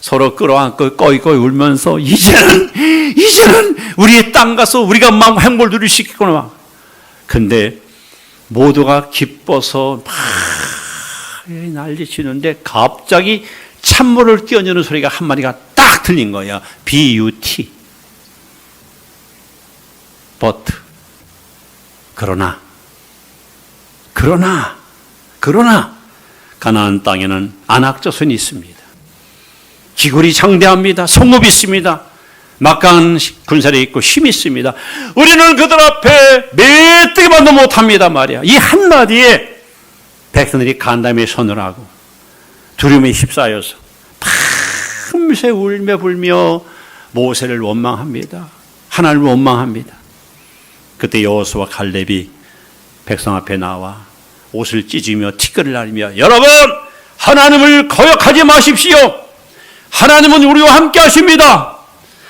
[SPEAKER 1] 서로 끌어안고 꺼이꺼이 울면서 이제는 우리의 땅 가서 우리가 막 행복을 누릴 수 있겠구나. 근데 모두가 기뻐서 막 난리치는데 갑자기 찬물을 끼얹는 소리가 한 마디가 딱 들린 거야. B-U-T. But. 그러나 가나안 땅에는 안악조선이 있습니다. 기골이 장대합니다. 성읍이 있습니다. 막강한 군사력이 있고 힘이 있습니다. 우리는 그들 앞에 메뚜기만도 못합니다 말이야. 이 한마디에 백성들이 간담회 서늘하고 두려움에 휩싸여서 밤새 울며 불며 모세를 원망합니다. 하나님을 원망합니다. 그때 여호수아와 갈렙이 백성 앞에 나와 옷을 찢으며 티끌을 날리며 여러분 하나님을 거역하지 마십시오. 하나님은 우리와 함께 하십니다.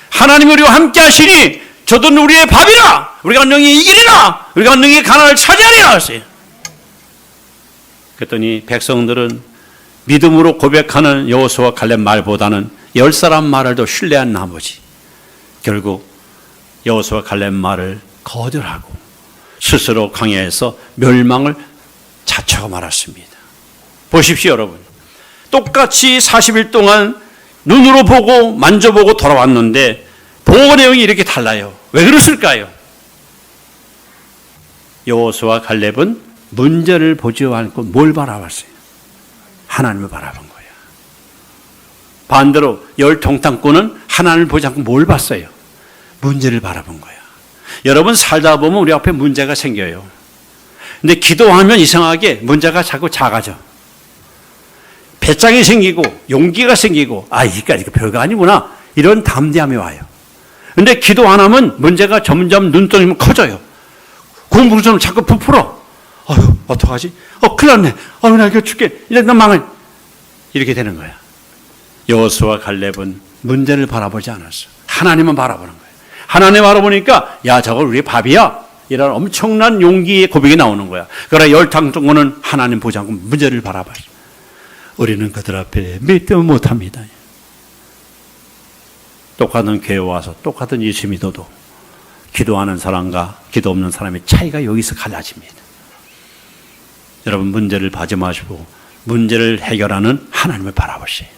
[SPEAKER 1] 하나님이 우리와 함께 하시니 저들은 우리의 밥이라 우리가 능히 이기리라 우리가 능히 가나안을 차지하리라 하세요. 그랬더니 백성들은 믿음으로 고백하는 여호수아와 갈렙 말보다는 10사람 말을 더 신뢰한 나머지 결국 여호수아와 갈렙 말을 거절하고 스스로 광야에서 멸망을 자처하고 말았습니다. 보십시오 여러분. 똑같이 40일 동안 눈으로 보고 만져보고 돌아왔는데 보고 내용이 이렇게 달라요. 왜 그랬을까요? 여호수아와 갈렙은 문제를 보지 않고 뭘 바라봤어요? 하나님을 바라본 거예요. 반대로 열 동탐꾼은 하나님을 보지 않고 뭘 봤어요? 문제를 바라본 거예요. 여러분 살다 보면 우리 앞에 문제가 생겨요. 근데 기도하면 이상하게 문제가 자꾸 작아져. 배짱이 생기고 용기가 생기고 이까지 별거 아니구나 이런 담대함이 와요. 근데 기도 안 하면 문제가 점점 눈덩이면 커져요. 공부를 좀 자꾸 부풀어. 어떡하지? 큰일 났네. 나 이거 죽게. 이제 나 망해. 이렇게 되는 거야. 여호수아와 갈렙은 문제를 바라보지 않았어. 하나님만 바라보는 거예요. 하나님 바라보니까 저거 우리 밥이야. 이런 엄청난 용기의 고백이 나오는 거야. 그러나 열탕정고는 하나님 보지 않고 문제를 바라봐요. 우리는 그들 앞에 믿지 못합니다. 똑같은 교회 와서 똑같은 예수 믿어도 기도하는 사람과 기도 없는 사람의 차이가 여기서 갈라집니다. 여러분 문제를 봐지 마시고 문제를 해결하는 하나님을 바라보세요.